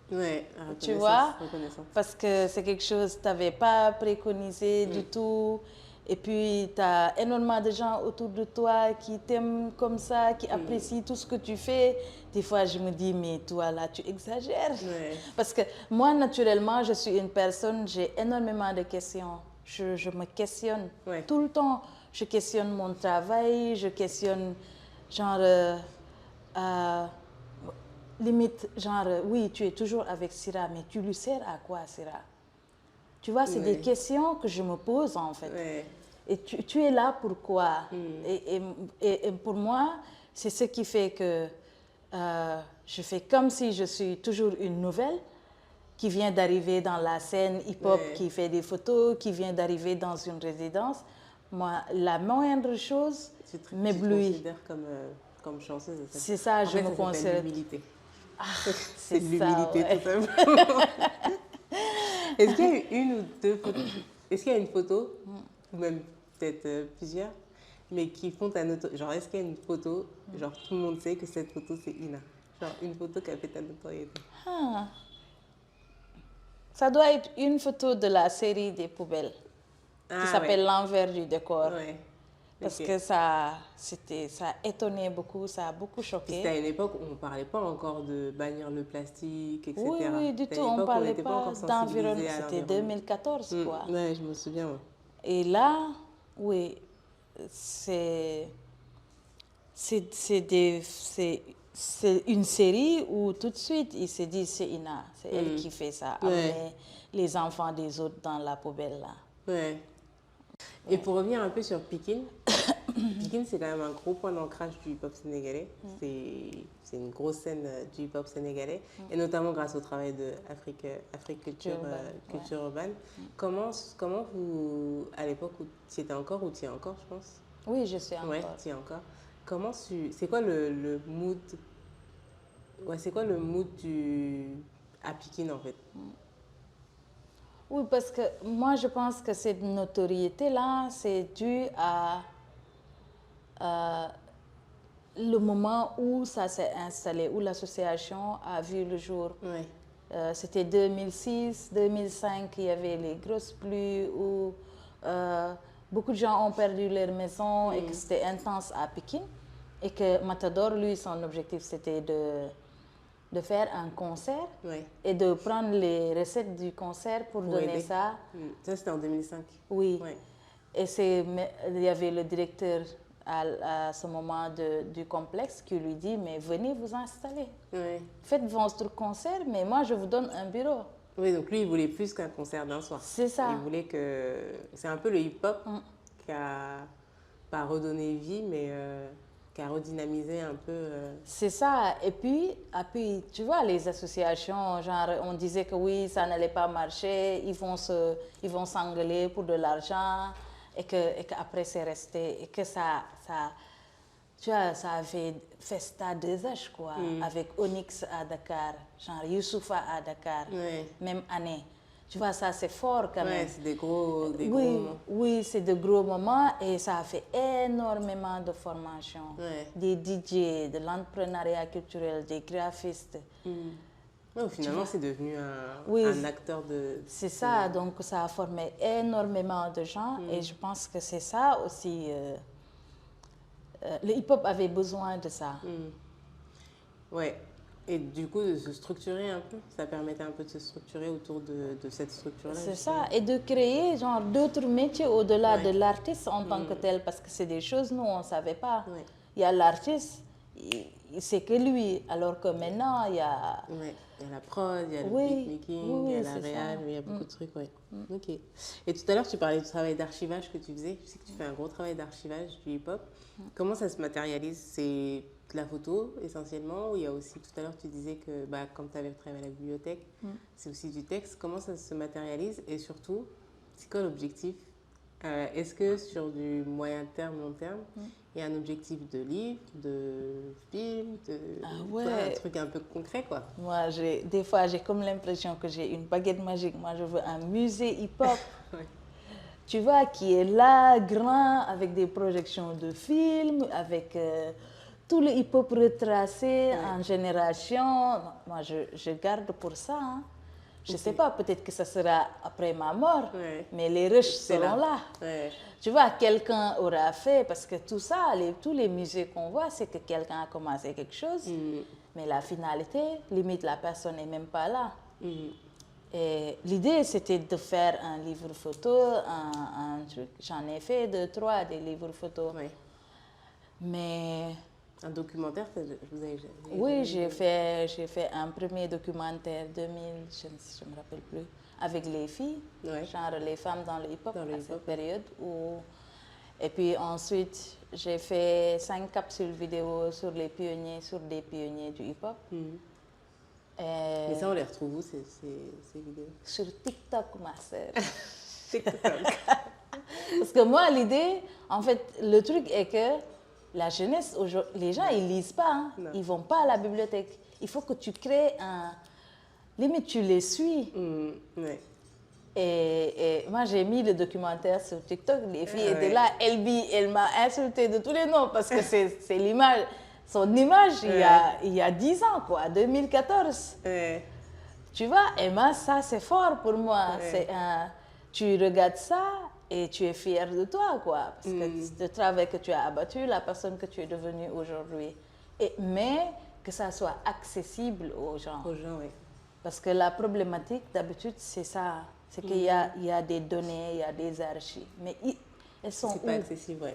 Oui, tu vois, reconnaissance. Parce que c'est quelque chose que tu n'avais pas préconisé du tout. Et puis, tu as énormément de gens autour de toi qui t'aiment comme ça, qui apprécient tout ce que tu fais. Des fois, je me dis, mais toi, là, tu exagères. Parce que moi, naturellement, je suis une personne, j'ai énormément de questions. Je me questionne tout le temps. Je questionne mon travail, je questionne, genre, limite, genre, oui, tu es toujours avec Sira, mais tu lui sers à quoi, Sira? Tu vois, c'est des questions que je me pose, en fait. Et tu es là pourquoi? Et pour moi, c'est ce qui fait que je fais comme si je suis toujours une nouvelle qui vient d'arriver dans la scène hip-hop, qui fait des photos, qui vient d'arriver dans une résidence. Moi, la moindre chose m'éblouit. Tu te considères comme chanceuse. C'est ça, je me considère. L'humilité. C'est l'humilité, tout simplement. Est-ce qu'il y a eu une ou deux photos? Est-ce qu'il y a une photo, ou même peut-être plusieurs, mais qui font ta notoriété? Genre, est-ce qu'il y a une photo, genre tout le monde sait que cette photo c'est Ina? Genre une photo qui a fait ta notoriété. Ça doit être une photo de la série des poubelles qui s'appelle L'envers du décor. Parce que ça a étonné beaucoup, ça a beaucoup choqué. C'était à une époque où on ne parlait pas encore de bannir le plastique, etc. Oui, du tout, on ne parlait pas d'environnement. C'était 2014, quoi. Oui, je me souviens. Ouais. Et là, oui, c'est une série où tout de suite, il s'est dit, c'est Ina, c'est elle qui fait ça, amener les enfants des autres dans la poubelle, là. Ouais. Et pour revenir un peu sur Pikine, Pikine, c'est quand même un gros point d'ancrage du hip-hop sénégalais. C'est une grosse scène du hip-hop sénégalais, et notamment grâce au travail de Afrique Culture Urbaine. Comment vous, à l'époque où tu y étais encore, ou tu y es encore, je pense? Oui, je suis encore. Oui, tu y es encore. C'est quoi le mood Ouais, c'est quoi le mood à Pikine en fait? Oui, parce que moi, je pense que cette notoriété-là, c'est dû à le moment où ça s'est installé, où l'association a vu le jour. Ouais. C'était 2006, 2005, il y avait les grosses pluies où beaucoup de gens ont perdu leur maison et que c'était intense à Pékin. Et que Matador, lui, son objectif, c'était de faire un concert et de prendre les recettes du concert pour donner aider. ça. Ça, c'était en 2005. Oui. Ouais. Et il y avait le directeur à ce moment du complexe qui lui dit, mais venez vous installer. Ouais. Faites votre concert, mais moi, je vous donne un bureau. Oui, donc lui, il voulait plus qu'un concert d'un soir. C'est ça. Il voulait que... C'est un peu le hip-hop qui a pas redonné vie, mais qui a redynamisé un peu... C'est ça. Et puis, tu vois, les associations, genre, on disait que oui, ça n'allait pas marcher, ils vont s'engueuler pour de l'argent, et qu'après, c'est resté, et que tu vois, ça avait Festa 2H, quoi, avec Onyx à Dakar, genre Youssoufa à Dakar, même année. Tu vois, ça, c'est fort quand même. c'est des gros moments. Oui, c'est de gros moments et ça a fait énormément de formations. Des DJ, de l'entrepreneuriat culturel, des graphistes. Finalement, c'est devenu un acteur de... C'est ça, donc ça a formé énormément de gens et je pense que c'est ça aussi... le hip-hop avait besoin de ça. Ouais. Et du coup, de se structurer un peu, ça permettait un peu de se structurer autour de cette structure-là. C'est ça, et de créer genre d'autres métiers au-delà de l'artiste en tant que tel, parce que c'est des choses, nous, on ne savait pas. Il y a l'artiste, c'est que lui, alors que maintenant, il y a... Il y a la prod, il y a le beatmaking, il y a la réal, il y a beaucoup de trucs, Ok. Et tout à l'heure, tu parlais du travail d'archivage que tu faisais. Je sais que tu fais un gros travail d'archivage du hip-hop. Comment ça se matérialise? C'est de la photo essentiellement, ou il y a aussi, tout à l'heure, tu disais que comme tu avais travaillé à la bibliothèque, c'est aussi du texte. Comment ça se matérialise? Et surtout, c'est quoi l'objectif? Est-ce que sur du moyen terme, long terme, il y a un objectif de livre, de film, un truc un peu concret, quoi? Moi, des fois, j'ai comme l'impression que j'ai une baguette magique. Moi, je veux un musée hip-hop, tu vois, qui est là, grand, avec des projections de films, avec tout le hip-hop retracé en génération. Moi, je garde pour ça. Je ne sais pas, peut-être que ça sera après ma mort, mais les rushs seront là. Tu vois, quelqu'un aura fait, parce que tout ça, tous les musées qu'on voit, c'est que quelqu'un a commencé quelque chose, mais la finalité, limite, la personne n'est même pas là. Et l'idée, c'était de faire un livre photo, un truc. J'en ai fait 2, 3 des livres photos. Mais... Un documentaire, vous avez... Oui, j'ai fait un premier documentaire 2000, je ne me rappelle plus, avec les filles, genre les femmes dans le hip-hop à cette période. Et puis ensuite, j'ai fait 5 capsules vidéo sur des pionniers du hip-hop. Mais ça, on les retrouve où, ces vidéos? Sur TikTok, ma sœur. TikTok. Parce que moi, l'idée, en fait, le truc est que la jeunesse, les gens, ils lisent pas. Ils vont pas à la bibliothèque. Il faut que tu crées un... Limite, tu les suis. Et moi, j'ai mis le documentaire sur TikTok. Les filles étaient là. Elle m'a insulté de tous les noms parce que c'est l'image... Son image, il y a 10 ans, quoi, 2014. Tu vois, et moi, ça, c'est fort pour moi. Tu regardes ça et tu es fier de toi, quoi. Parce que le travail que tu as abattu, la personne que tu es devenue aujourd'hui. Mais que ça soit accessible aux gens. Parce que la problématique, d'habitude, c'est ça. C'est qu'il y a des données, il y a des archives. Mais elles sont où? C'est pas accessible,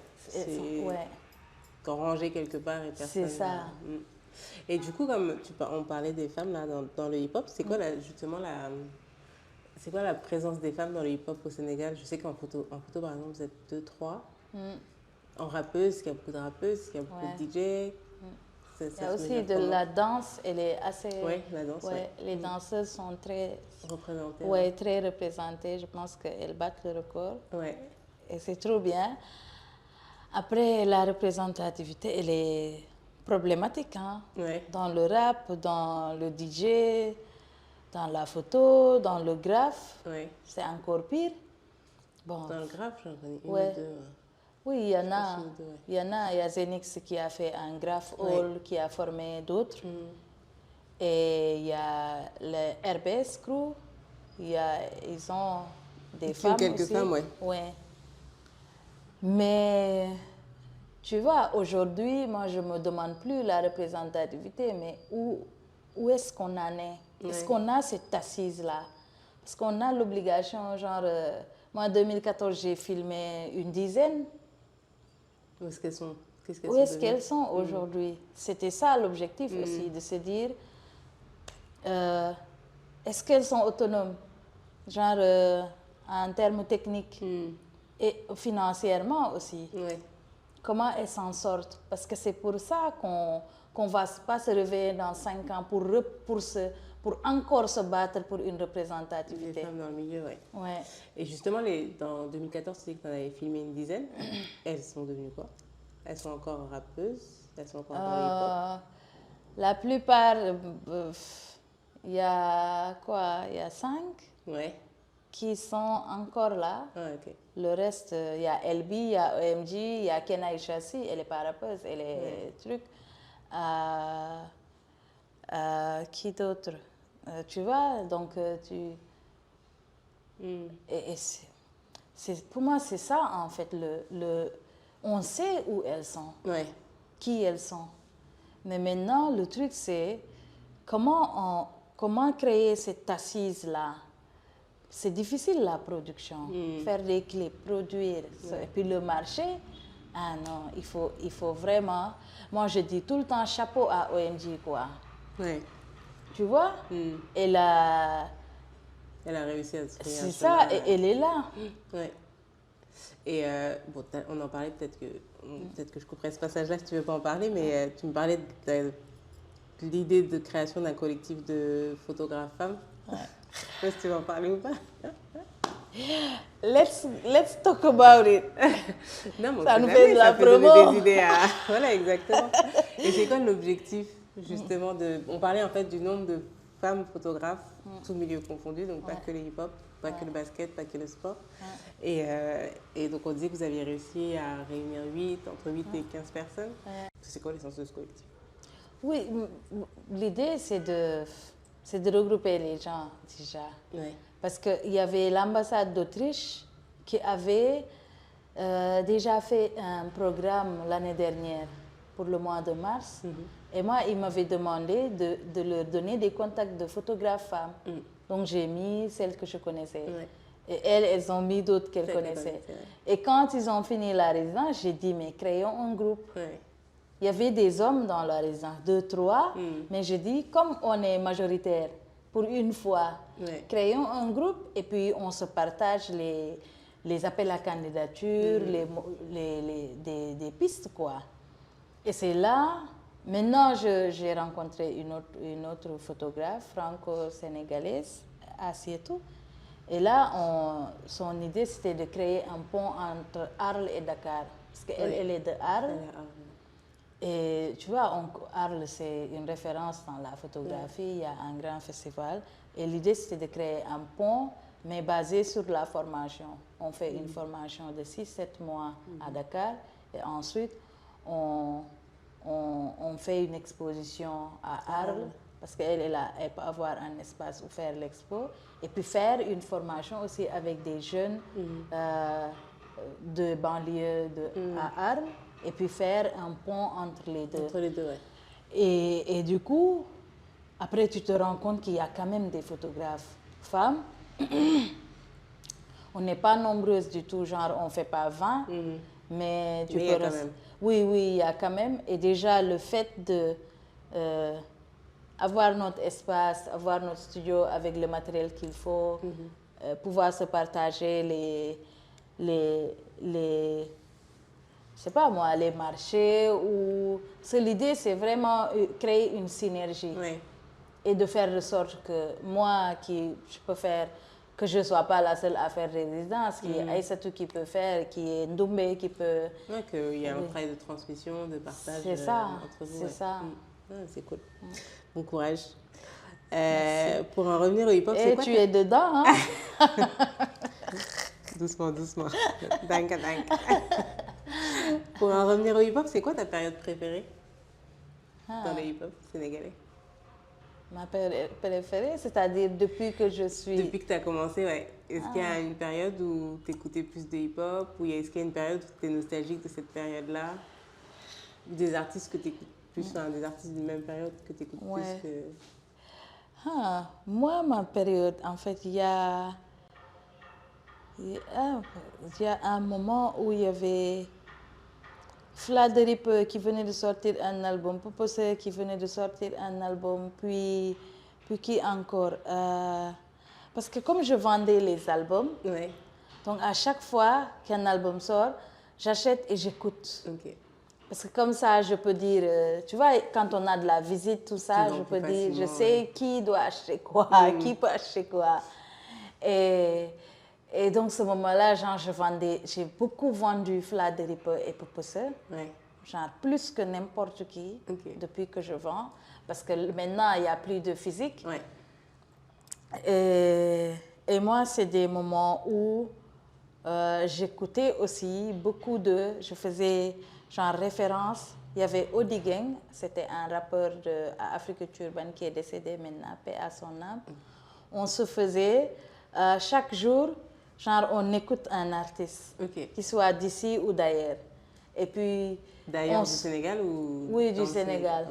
rangé quelque part et personne... C'est ça. Et du coup, comme on parlait des femmes là, dans le hip-hop, c'est quoi justement c'est quoi la présence des femmes dans le hip-hop au Sénégal? Je sais qu'en photo, par exemple, vous êtes 2, 3. En rappeuse, il y a beaucoup de rappeuses, il y a beaucoup de DJ. Il y a aussi de la danse, elle est assez... Oui, la danse, Les danseuses sont très... représentées. Oui, très représentées. Je pense qu'elles battent le record. Et c'est trop bien. Après, la représentativité, elle est problématique, hein? Ouais. Dans le rap, dans le DJ, dans la photo, dans le graphe, Ouais. c'est encore pire. Bon, Dans le graphe, j'en connais une ouais. ou deux. Oui, il y en Je a. pense une ou deux, ouais. Il y en a. Il y a Zenix qui a fait un graph Ouais. hall, qui a formé d'autres. Et il y a le RBS Crew. Ils ont des femmes quelques aussi. femmes, ouais. Ouais. Mais tu vois, aujourd'hui, moi, je ne me demande plus la représentativité, mais où est-ce qu'on en est? Est-ce Ouais. qu'on a cette assise-là? Parce qu'on a l'obligation, genre, moi, en 2014, j'ai filmé une dizaine. Où est-ce qu'elles sont? Où est-ce qu'elles sont aujourd'hui? C'était ça l'objectif aussi, de se dire, est-ce qu'elles sont autonomes? Genre, en termes techniques et financièrement aussi. Ouais. Comment elles s'en sortent? Parce que c'est pour ça qu'on ne va pas se réveiller dans 5 ans pour encore se battre pour une Des représentativité. femmes dans le milieu, ouais. Ouais. Et justement, dans 2014, tu dis que tu en avais filmé une dizaine. Elles sont devenues quoi? Elles sont encore rappeuses? Elles sont encore dans le hip-hop? La plupart, il y a quoi? Il y a 5 Ouais. qui sont encore là. Ah, ok. Le reste, il y a LB, il y a OMG, il y a Kenai Chassi, elle est pas rappeuse, elle est truc. Qui d'autre? Tu vois, donc et pour moi, c'est ça en fait. On sait où elles sont, Ouais. qui elles sont. Mais maintenant, le truc, c'est comment créer cette assise-là. C'est difficile la production, faire des clips, produire. Et puis le marché, ah non, il faut vraiment. Moi, je dis tout le temps chapeau à OMG, quoi. Ouais. Tu vois? Elle a réussi à se créer un C'est ça, chemin. et elle est là. Ouais. Et bon, on en parlait, peut-être que je couperai ce passage-là si tu veux pas en parler, mais tu me parlais de l'idée de création d'un collectif de photographes femmes. Ouais. Je sais pas si tu veux en parler ou pas. Let's talk about it. Non, mais ça nous fait de la promo. Ça peut donner des idées à... Voilà, exactement. Et c'est quoi l'objectif, justement, On parlait en fait du nombre de femmes photographes, tous milieux confondus, donc pas que le hip-hop, pas que le basket, pas que le sport. Et donc on disait que vous aviez réussi à réunir entre 8 et 15 personnes. C'est quoi l'essence de ce collectif? Oui, l'idée c'est de regrouper les gens déjà. Ouais. Parce qu'il y avait l'ambassade d'Autriche qui avait déjà fait un programme l'année dernière pour le mois de mars. Et moi, ils m'avaient demandé de leur donner des contacts de photographes femmes. Donc j'ai mis celles que je connaissais. Ouais. Et elles ont mis d'autres qu'elles connaissaient. Et quand ils ont fini la résidence, j'ai dit, mais créons un groupe. Ouais. Il y avait des hommes dans la résidence, 2, 3, mais j'ai dit, comme on est majoritaire, pour une fois, créons un groupe et puis on se partage les appels à candidature, des pistes, quoi. Et c'est là, maintenant j'ai rencontré une autre photographe franco-sénégalaise, à Sietou. Et là, son idée, c'était de créer un pont entre Arles et Dakar. Parce qu'elle elle est de Arles. Et tu vois, Arles, c'est une référence dans la photographie. Il y a un grand festival. Et l'idée, c'était de créer un pont, mais basé sur la formation. On fait une formation de 6-7 mois à Dakar. Et ensuite, on fait une exposition à Arles. Parce qu'elle peut avoir un espace où faire l'expo. Et puis faire une formation aussi avec des jeunes de banlieue à Arles. Et puis faire un pont entre les deux. Entre les deux, ouais. Et du coup, après, tu te rends compte qu'il y a quand même des photographes femmes. On n'est pas nombreuses du tout, genre on ne fait pas 20. Mais tu peux... quand même. Oui, il y a quand même. Et déjà, le fait de... avoir notre espace, avoir notre studio avec le matériel qu'il faut, pouvoir se partager je sais pas moi, les marchés ou... L'idée, c'est vraiment créer une synergie. Oui. Et de faire de sorte que moi, je peux faire que je ne sois pas la seule à faire des résidences, qu'il y ait Aïssatou qui peut faire, qu'il y ait Ndoumbe qui peut... Ouais, qu'il y a un travail de transmission, de partage c'est ça, entre vous. C'est ça. C'est cool. Bon courage. Pour en revenir au hip-hop, c'est Et quoi tu es dedans, hein? Doucement, doucement. Danka, danka. Pour en revenir au hip-hop, c'est quoi ta période préférée dans le hip-hop sénégalais? Ma période préférée, c'est-à-dire depuis que je suis... Depuis que tu as commencé, ouais. Est-ce qu'il y a une période où tu écoutais plus de hip-hop? Ou est-ce qu'il y a une période où tu es nostalgique de cette période-là? Ou des artistes que tu écoutes plus, enfin, des artistes d'une même période que tu écoutes plus que... Moi, ma période, en fait, il y a un moment où il y avait Fladerip qui venait de sortir un album, Popose qui venait de sortir un album, puis qui encore parce que comme je vendais les albums, donc à chaque fois qu'un album sort, j'achète et j'écoute. Parce que comme ça, je peux dire, tu vois, quand on a de la visite, tout ça, je peux dire, je sais qui doit acheter quoi, qui peut acheter quoi. Et donc, ce moment-là, genre, j'ai beaucoup vendu Fladerip et Popose. Genre, plus que n'importe qui, depuis que je vends. Parce que maintenant, il n'y a plus de physique. Et moi, c'est des moments où j'écoutais aussi beaucoup je faisais genre référence. Il y avait Odi Gang, c'était un rappeur d'Afrique urbaine qui est décédé maintenant, paix à son âme. On se faisait chaque jour, genre on écoute un artiste, qu'il soit d'ici ou d'ailleurs. Et puis... D'ailleurs du Sénégal ou... Oui, du Sénégal.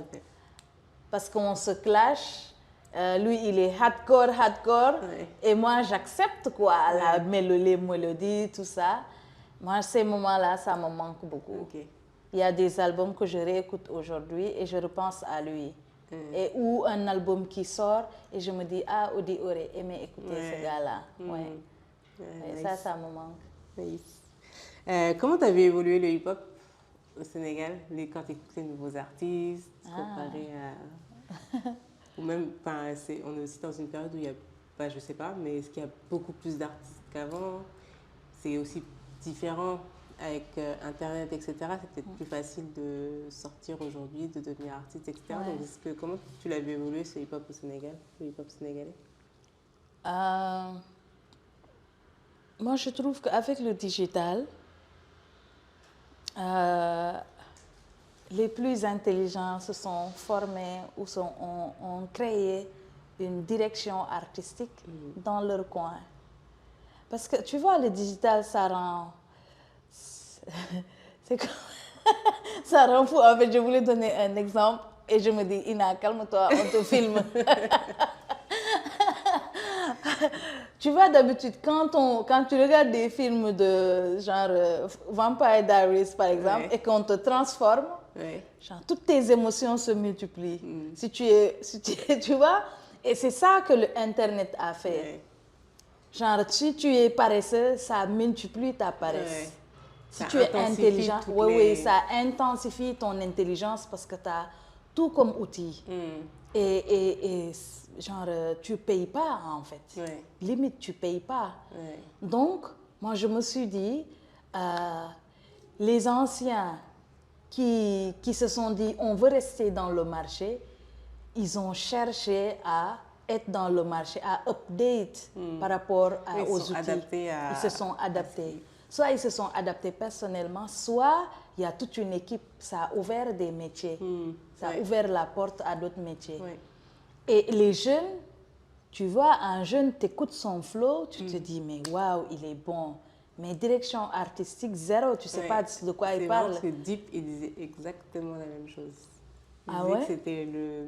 Parce qu'on se clash. Lui, il est hardcore. Et moi, j'accepte quoi, la mélodie, tout ça. Moi, ces moments-là, ça me manque beaucoup. Il y a des albums que je réécoute aujourd'hui et je repense à lui. Ou un album qui sort et je me dis, Odi aurait aimé écouter ce gars-là. Et nice. ça me manque. Nice. Comment tu as vu évoluer le hip-hop au Sénégal, quand tu écoutes les nouveaux artistes, comparé à... Ou même, on est aussi dans une période où il y a, je sais pas, mais est-ce qu'il y a beaucoup plus d'artistes qu'avant? C'est aussi différent avec Internet, etc. C'est peut-être plus facile de sortir aujourd'hui, de devenir artiste, etc. Donc, comment tu l'as vu évoluer ce hip-hop au Sénégal, le hip-hop sénégalais? Moi, je trouve qu'avec le digital, les plus intelligents se sont formés ou ont créé une direction artistique dans leur coin. Parce que tu vois, le digital, ça rend... ça rend fou. En fait, je voulais donner un exemple et je me dis, Ina, calme-toi, on te filme. Tu vois, d'habitude, quand tu regardes des films de genre Vampire Diaries, par exemple, et qu'on te transforme, genre, toutes tes émotions se multiplient. Tu vois, et c'est ça que l'Internet a fait. Genre, si tu es paresseux, ça multiplie ta paresse. Si tu es intelligent, ça intensifie ton intelligence parce que tu as tout comme outil. Et genre, tu ne payes pas, en fait. Limite, tu ne payes pas. Donc, moi, je me suis dit, les anciens qui se sont dit, on veut rester dans le marché, ils ont cherché à être dans le marché, à update par rapport aux outils. Ils se sont adaptés. Soit ils se sont adaptés personnellement, soit il y a toute une équipe, ça a ouvert des métiers, ça a ouvert la porte à d'autres métiers. Et les jeunes, tu vois, un jeune t'écoute son flow, tu te dis, mais waouh, il est bon. Mais direction artistique, zéro, tu ne sais pas de quoi il parle. Parce que Deep, il disait exactement la même chose. Il disait que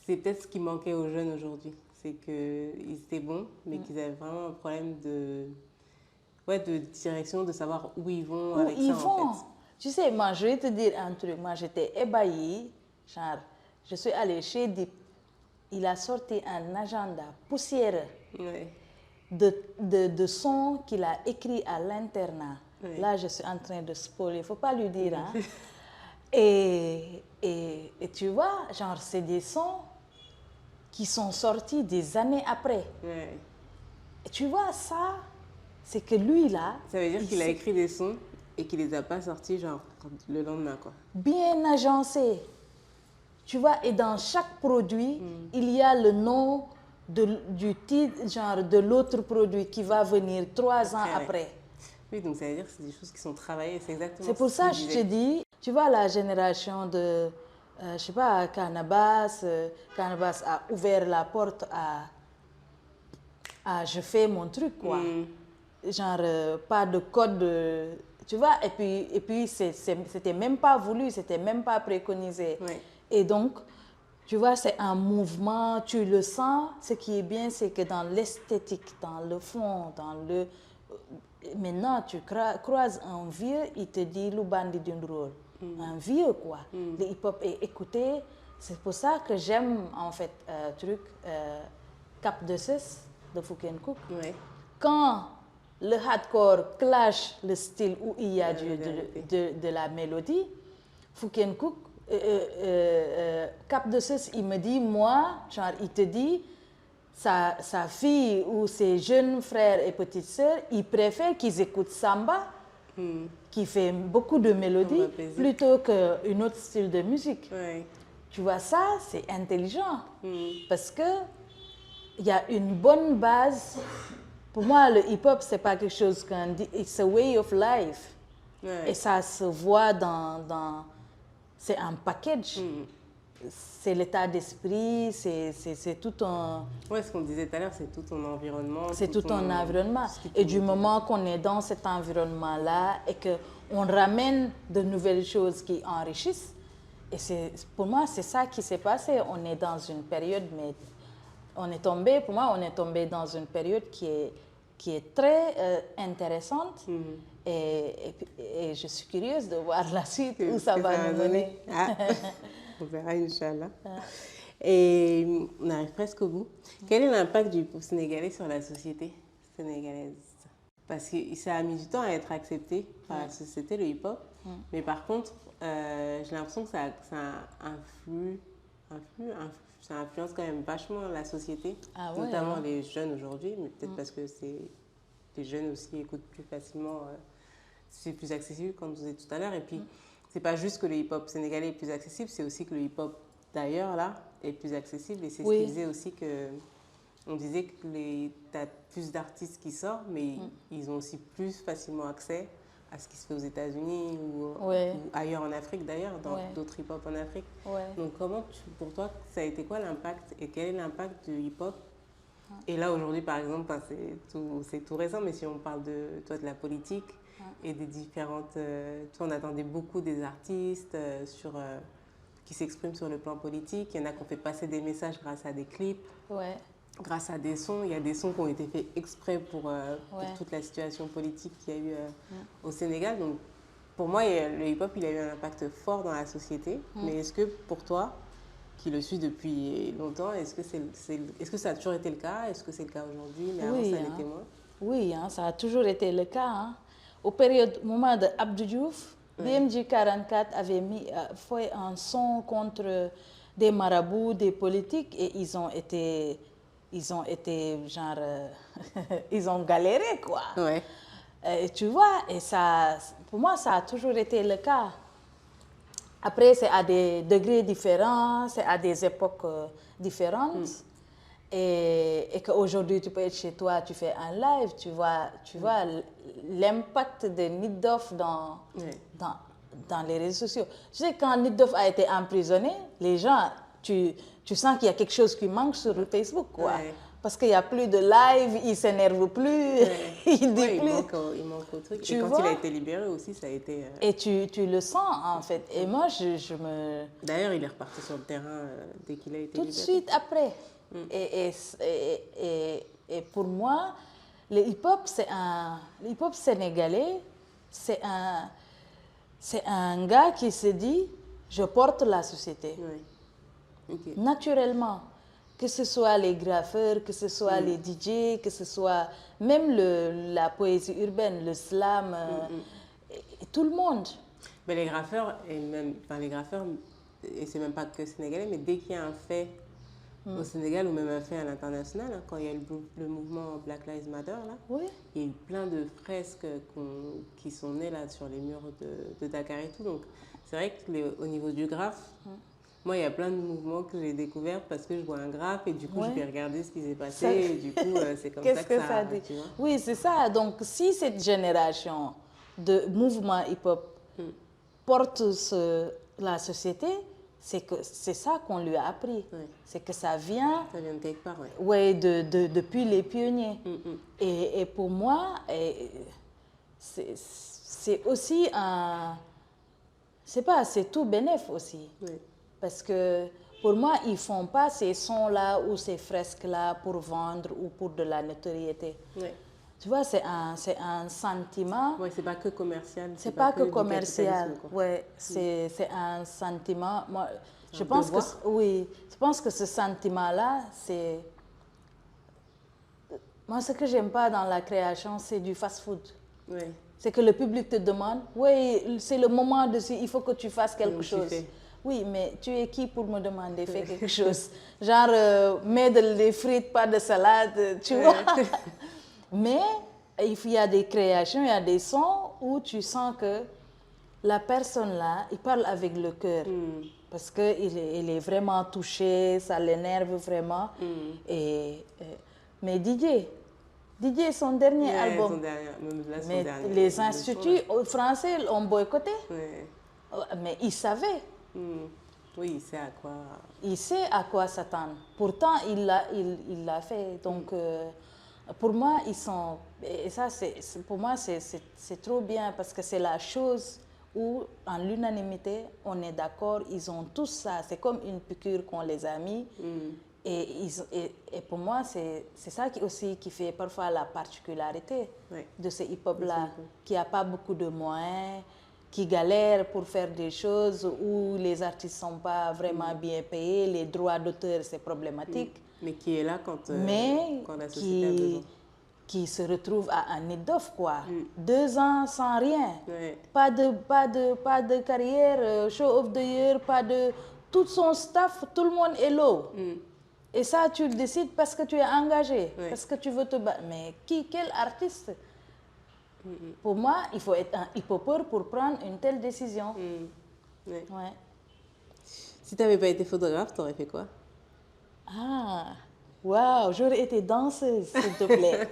c'est peut-être ce qui manquait aux jeunes aujourd'hui. C'est qu'ils étaient bons, mais qu'ils avaient vraiment un problème de direction, de savoir où ils vont avec ça, en fait. Tu sais, moi, je vais te dire un truc. Moi, j'étais ébahie. Genre, je suis allée chez Deep. Il a sorti un agenda poussiéreux de sons qu'il a écrit à l'internat. Là, je suis en train de spoiler. Il ne faut pas lui dire. Hein. Et tu vois, genre, c'est des sons qui sont sortis des années après. Et tu vois, ça, c'est que lui, là... Ça veut dire qu'il a écrit des sons et qu'il les a pas sortis, genre, le lendemain, quoi. Bien agencé. Tu vois, et dans chaque produit, il y a le nom du titre, genre de l'autre produit qui va venir 3 ans après. Oui, donc ça veut dire que c'est des choses qui sont travaillées, c'est exactement C'est pour ce ça que qu'il je disait. te dis, tu vois, la génération de, je sais pas, Cannabis a ouvert la porte à je fais mon truc, quoi. Genre, pas de code, tu vois, et puis c'était même pas voulu, c'était même pas préconisé. Ouais. Et donc, tu vois, c'est un mouvement, tu le sens. Ce qui est bien, c'est que dans l'esthétique, dans le fond, dans le... Maintenant, tu croises un vieux, il te dit le bandit d'une drôle. Un vieux, quoi. Le hip-hop est écouté. C'est pour ça que j'aime, en fait, Cap de Sus de Fouken Cook. Ouais. Quand le hardcore clash le style où il y a de la mélodie, Fouken Cook, Cap de Sus, il me dit, moi, genre, il te dit, sa fille ou ses jeunes frères et petites sœurs, ils préfèrent qu'ils écoutent Samba, qui fait beaucoup de mélodies, plutôt qu'un autre style de musique. Ouais. Tu vois, ça, c'est intelligent. Parce que il y a une bonne base. Pour moi, le hip-hop, c'est pas quelque chose qu'on dit, it's a way of life. Ouais. Et ça se voit dans c'est un package. C'est l'état d'esprit, c'est tout un... Ouais, ce qu'on disait tout à l'heure, c'est tout ton environnement. C'est tout un environnement. Et du moment qu'on est dans cet environnement-là et qu'on ramène de nouvelles choses qui enrichissent, et pour moi, c'est ça qui s'est passé. On est dans une période, mais pour moi, on est tombé dans une période qui est très intéressante. Et je suis curieuse de voir la suite, où ça va nous mener. Ah. On verra, Inch'Allah. Et on arrive presque au bout. Quel est l'impact du hip-hop sénégalais sur la société sénégalaise? Parce que ça a mis du temps à être accepté par la société, le hip-hop. Mais par contre, j'ai l'impression que ça influence quand même vachement la société, notamment les jeunes aujourd'hui, mais peut-être parce que les jeunes aussi écoutent plus facilement, c'est plus accessible, comme vous disiez tout à l'heure. Et puis, c'est pas juste que le hip-hop sénégalais est plus accessible, c'est aussi que le hip-hop d'ailleurs, là, est plus accessible. Et c'est ce qu'il disait aussi que... On disait que tu as plus d'artistes qui sortent, mais ils ont aussi plus facilement accès à ce qui se fait aux États-Unis ou ailleurs en Afrique d'ailleurs, dans d'autres hip-hop en Afrique. Donc pour toi, ça a été quoi l'impact et quel est l'impact du hip-hop? Et là aujourd'hui par exemple, c'est tout récent, mais si on parle de la politique et des différentes... on attendait beaucoup des artistes qui s'expriment sur le plan politique. Il y en a qui ont fait passer des messages grâce à des clips. Grâce à des sons, il y a des sons qui ont été faits exprès pour toute la situation politique qu'il y a eu au Sénégal. Donc, pour moi, le hip-hop, il a eu un impact fort dans la société. Mais est-ce que pour toi, qui le suis depuis longtemps, est-ce que ça a toujours été le cas? Est-ce que c'est le cas aujourd'hui? Mais avant, ça l'était moins. Oui, ça a toujours été le cas. Au moment de Abdou Diouf, BMG 44 avait fait un son contre des marabouts, des politiques, et ils ont été genre, ils ont galéré, quoi. Et tu vois, et ça, pour moi, ça a toujours été le cas. Après, c'est à des degrés différents, c'est à des époques différentes. Et qu'aujourd'hui, tu peux être chez toi, tu fais un live, tu vois l'impact de Nitdoff dans les réseaux sociaux. Tu sais, quand Nitdoff a été emprisonné, les gens, tu sens qu'il y a quelque chose qui manque sur Facebook, quoi. Parce qu'il n'y a plus de live, il ne s'énerve plus, il dit plus. Il manque au truc. Et quand il a été libéré aussi, ça a été... Et tu le sens, en fait. Et moi, je me... D'ailleurs, il est reparti sur le terrain dès qu'il a été libéré. Tout de suite après. Et pour moi, le hip-hop sénégalais, c'est un gars qui se dit, je porte la société. Naturellement. Que ce soit les graffeurs, que ce soit les DJ, que ce soit même la poésie urbaine, le slam, et tout le monde. Mais les graffeurs, et c'est même pas que sénégalais, mais dès qu'il y a un fait au Sénégal ou même à fait à l'international, hein, quand il y a le mouvement Black Lives Matter, là, Oui. il y a eu plein de fresques qui sont nées là, sur les murs de Dakar et tout. Donc, c'est vrai qu'au niveau du graphe, moi, il y a plein de mouvements que j'ai découverts parce que je vois un graphe et du coup, je vais regarder ce qui s'est passé. Et du coup, c'est comme ça que ça dit? Tu vois? Oui, c'est ça. Donc, si cette génération de mouvement hip-hop porte la société, c'est ça qu'on lui a appris. Ouais. C'est que ça vient de quelque part, depuis les pionniers. Et pour moi, c'est aussi c'est tout bénéf aussi. Oui. Parce que pour moi, ils ne font pas ces sons-là ou ces fresques-là pour vendre ou pour de la notoriété. Oui. Tu vois, c'est un sentiment. Oui, c'est pas que commercial. C'est pas que commercial. Ouais, c'est un sentiment. Moi, je pense que ce sentiment-là, c'est. Moi, ce que j'aime pas dans la création, c'est du fast-food. Oui. C'est que le public te demande, oui, c'est le moment il faut que tu fasses quelque chose. Oui, mais tu es qui pour me demander fais quelque chose? Genre, mets des frites, pas de salade, tu vois. Mais il y a des créations, il y a des sons où tu sens que la personne là, il parle avec le cœur. Parce qu'il est vraiment touché, ça l'énerve vraiment. Mais DJ, son dernier album. Mais les instituts français ont boycotté. Mais il savait. Oui, il sait à quoi. Il sait à quoi s'attendre. Pourtant, il l'a fait. Donc, pour moi, pour moi, c'est trop bien parce que c'est la chose où, en l'unanimité, on est d'accord, ils ont tous ça. C'est comme une piqûre qu'on les a mis. Et pour moi, c'est ça qui fait parfois la particularité de ce hip-hop-là, qui n'a pas beaucoup de moyens, qui galèrent pour faire des choses où les artistes ne sont pas vraiment bien payés, les droits d'auteur, c'est problématique. Mais qui est là quand la société a besoin. Qui se retrouve à un nid d'off, quoi. 2 ans sans rien. Pas de carrière, show of the year, pas de... Tout son staff, tout le monde est low. Et ça, tu le décides parce que tu es engagé, parce que tu veux te battre. Mais quel artiste? Pour moi, il faut être un hip-hopper pour prendre une telle décision. Si tu n'avais pas été photographe, tu aurais fait quoi? Ah, waouh, j'aurais été danseuse, s'il te plaît.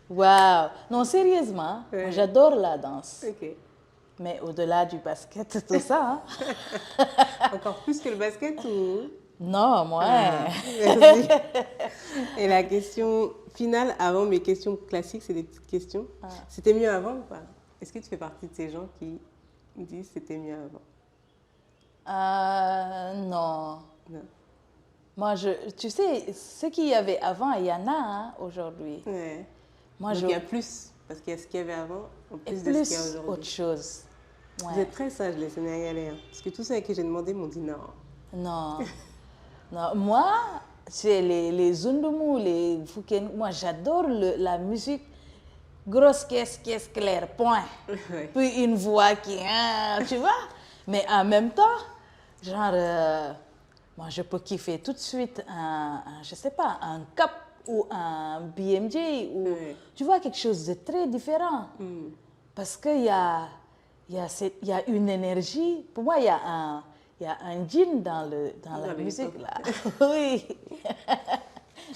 Waouh. Non, sérieusement, moi, j'adore la danse. Mais au-delà du basket, tout ça. Encore plus que le basket ou... Non, moi. Merci. Et la question finale, avant mes questions classiques, c'est des petites questions. C'était mieux avant ou pas? Est-ce que tu fais partie de ces gens qui disent c'était mieux avant? Non. Moi, tu sais, ce qu'il y avait avant, il y en a aujourd'hui. Donc il y a plus, parce qu'il y a ce qu'il y avait avant, en plus de ce qu'il y a aujourd'hui. Autre chose. Vous êtes très sages, les Sénégalais. Parce que tous ceux à qui j'ai demandé m'ont dit non. Non. Non, moi, c'est les Zundumu, les Fouken. Moi, j'adore la musique. Grosse caisse claire, point. Puis une voix qui... tu vois? Mais en même temps, genre... moi, je peux kiffer tout de suite je sais pas, un Cap ou un BMJ. Ou, tu vois, quelque chose de très différent. Parce qu'il y a une énergie. Pour moi, il y a un djinn dans la musique, là. Oui,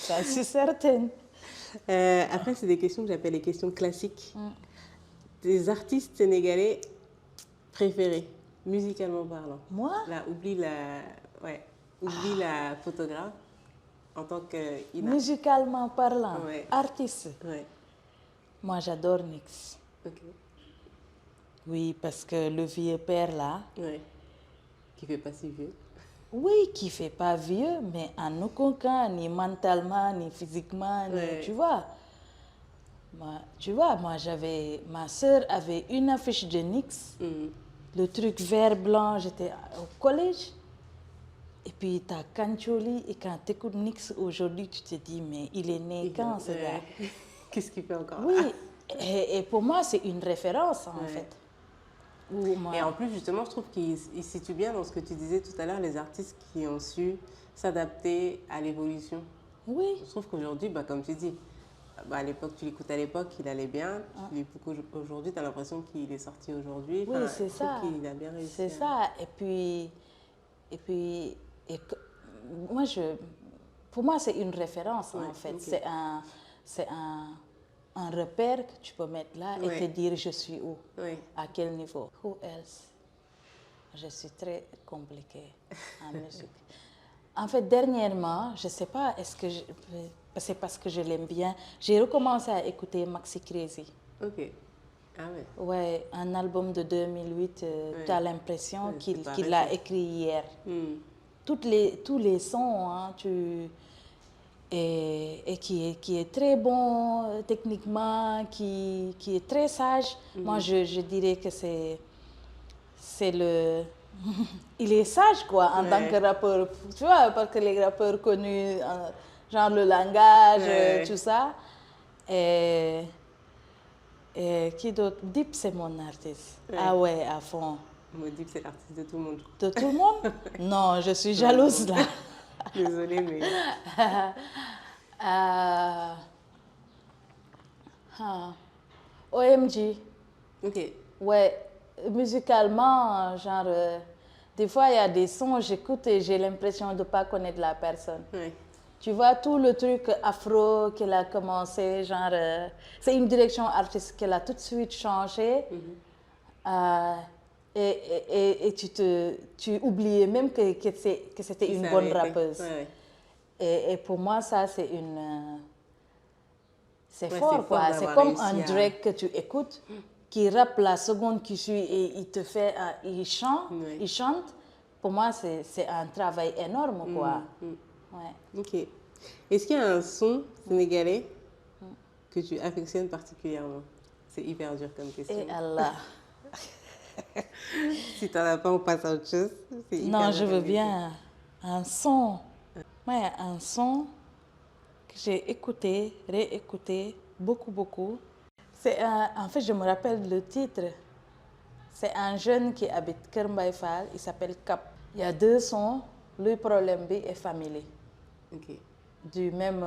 j'en suis certaine. Après, c'est des questions que j'appelle les questions classiques. Des artistes sénégalais préférés, musicalement parlant. Moi? Là, oublie la photographe en tant que... Musicalement parlant, artiste. Moi, j'adore Nix. Oui, parce que le vieux père, là... Qui fait pas si vieux. Oui, qui fait pas vieux, mais en aucun cas, ni mentalement, ni physiquement, tu vois. Moi, ma sœur avait une affiche de Nix, le truc vert-blanc, j'étais au collège. Et puis, tu as Kancholi, et quand tu écoutes Nix aujourd'hui, tu te dis, mais il est né quand, ce gars? Qu'est-ce qu'il fait encore là? Oui, et pour moi, c'est une référence, en fait. Et en plus, justement, je trouve qu'il se situe bien dans ce que tu disais tout à l'heure, les artistes qui ont su s'adapter à l'évolution. Oui. Je trouve qu'aujourd'hui, bah, comme tu dis, bah, à l'époque, tu l'écoutes à l'époque, il allait bien. Tu l'écoutes aujourd'hui, tu as l'impression qu'il est sorti aujourd'hui. Oui, Enfin, c'est je trouve ça. qu'il a bien réussi. C'est ça. Moi, pour moi, c'est une référence, Ouais, en fait. ok. C'est un repère que tu peux mettre là et Ouais. te dire je suis où, Oui. à quel niveau. Who else? Je suis très compliquée en musique. En fait, dernièrement, je ne sais pas, c'est parce que je l'aime bien, j'ai recommencé à écouter Maxi Crazy. Ok. Ah ouais. Ouais, un album de 2008, Ouais. tu as l'impression Ouais, c'est pas qu'il l'a récent. écrit hier. Hmm. Tous les sons, hein, et qui est très bon techniquement, qui est très sage. Moi, je dirais que c'est le... Il est sage, quoi, en tant que rappeur. Tu vois, parce que les rappeurs connus, genre le langage, tout ça. Et qui d'autre? Deep, c'est mon artiste. Ouais. Ah ouais, à fond. Modip, c'est l'artiste de tout le monde. De tout le monde? Non, je suis jalouse là. Désolée, mais. OMG. Ok. Ouais, musicalement, genre, des fois il y a des sons, j'écoute et j'ai l'impression de ne pas connaître la personne. Ouais. Tu vois, tout le truc afro qu'elle a commencé, genre, c'est une direction artistique qu'elle a tout de suite changé. Et tu oubliais même que c'était une bonne rappeuse. Ouais. Et pour moi, ça, c'est une... c'est Ouais, fort, c'est quoi. fort C'est d'avoir comme un réussi à- Drake que tu écoutes, qui rappe la seconde qui suit et il te fait... il chante, Ouais. il chante. Pour moi, c'est un travail énorme, quoi. Ouais. Ok. Est-ce qu'il y a un son sénégalais que tu affectionnes particulièrement? C'est hyper dur comme question. Et Allah. Si tu n'en as pas, on passe à autre chose. C'est hyper Non, dur je comme veux question. bien un son. Ouais, un son que j'ai écouté, réécouté, beaucoup, beaucoup. En fait, je me rappelle le titre. C'est un jeune qui habite Kermbay Fall, il s'appelle Cap. Il y a deux sons, Le Problème B et Family, Ok. du même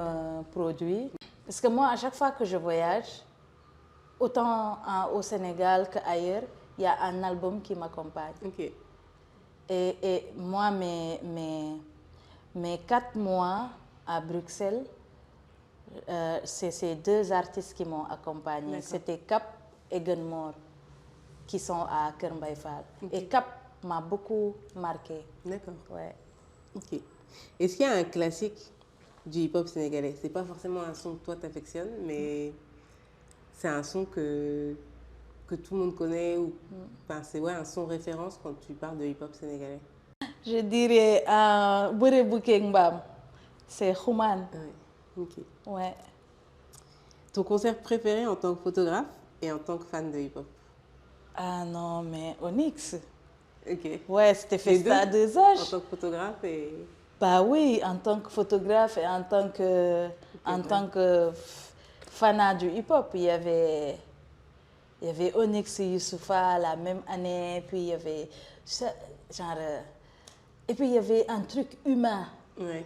produit. Parce que moi, à chaque fois que je voyage, autant au Sénégal qu'ailleurs, il y a un album qui m'accompagne. Ok. Et moi, mes 4 mois à Bruxelles, c'est ces deux artistes qui m'ont accompagnée. D'accord. C'était Cap et Gunmore, qui sont à Kermbay Fall. Et Cap m'a beaucoup marqué. D'accord. Ouais. Ok. Est-ce qu'il y a un classique du hip-hop sénégalais? C'est pas forcément un son que toi t'affectionnes, mais c'est un son que tout le monde connaît ou enfin, c'est un son référence quand tu parles de hip-hop sénégalais. Je dirais Bure Bukeng Bam, c'est Human. Ouais. Ok. Ouais. Ton concert préféré en tant que photographe et en tant que fan de hip-hop? Ah non, mais Onyx. Ok. Ouais, c'était Les Festa à deux? deux âges. En tant que photographe et... Bah oui, en tant que photographe et en tant que fanat du hip-hop, il y avait Onyx et Youssoufa la même année, puis il y avait genre, et puis il y avait un truc humain. Ouais.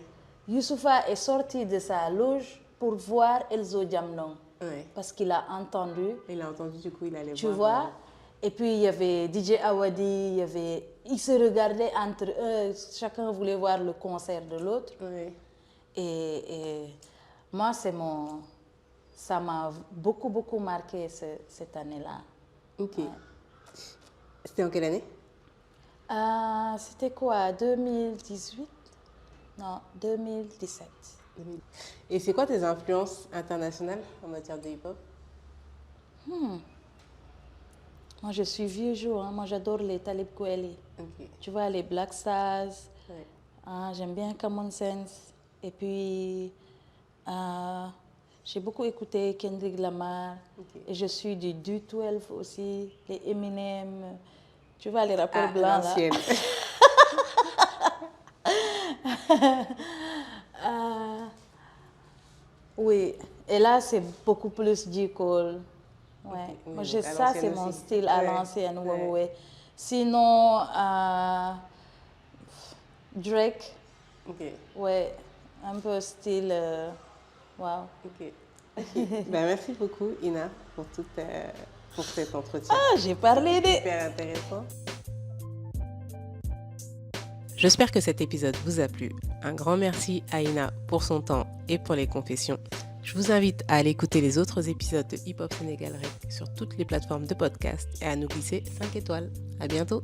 Youssoufa est sorti de sa loge pour voir Elzo Jamnong, Ouais. parce qu'il a entendu, Il a entendu, du coup, il allait tu voir. vois. Et puis il y avait DJ Awadi, ils se regardaient entre eux, chacun voulait voir le concert de l'autre. Ouais. Et moi, ça m'a beaucoup, beaucoup marqué cette année-là. Ok. C'était en quelle année? C'était quoi, 2018? Non, 2017. Et c'est quoi tes influences internationales en matière de hip-hop? Moi, je suis vieux jour, hein. Moi, j'adore les Talib Kweli. Ok. Tu vois, les Black Stars. Ouais. J'aime bien Common Sense. Et puis, j'ai beaucoup écouté Kendrick Lamar. Ok. Et je suis du 12 aussi, les Eminem. Tu vois, les rappeurs blancs, là. L'ancienne. Oui, et là, c'est beaucoup plus J. Cole. Ouais. Oui, Moi, donc à ça, c'est l'ancienne mon aussi. style à Ouais, l'ancienne. Ouais, ouais. ouais. Sinon, Drake, Ok, ouais, un peu style. Wow. ok. Ben, merci beaucoup, Ina, pour cet entretien. Ah, j'ai parlé C'était des. hyper intéressant. J'espère que cet épisode vous a plu. Un grand merci à Ina pour son temps et pour les confessions. Je vous invite à aller écouter les autres épisodes de Hip Hop Sénégal Rec sur toutes les plateformes de podcast et à nous glisser 5 étoiles. À bientôt!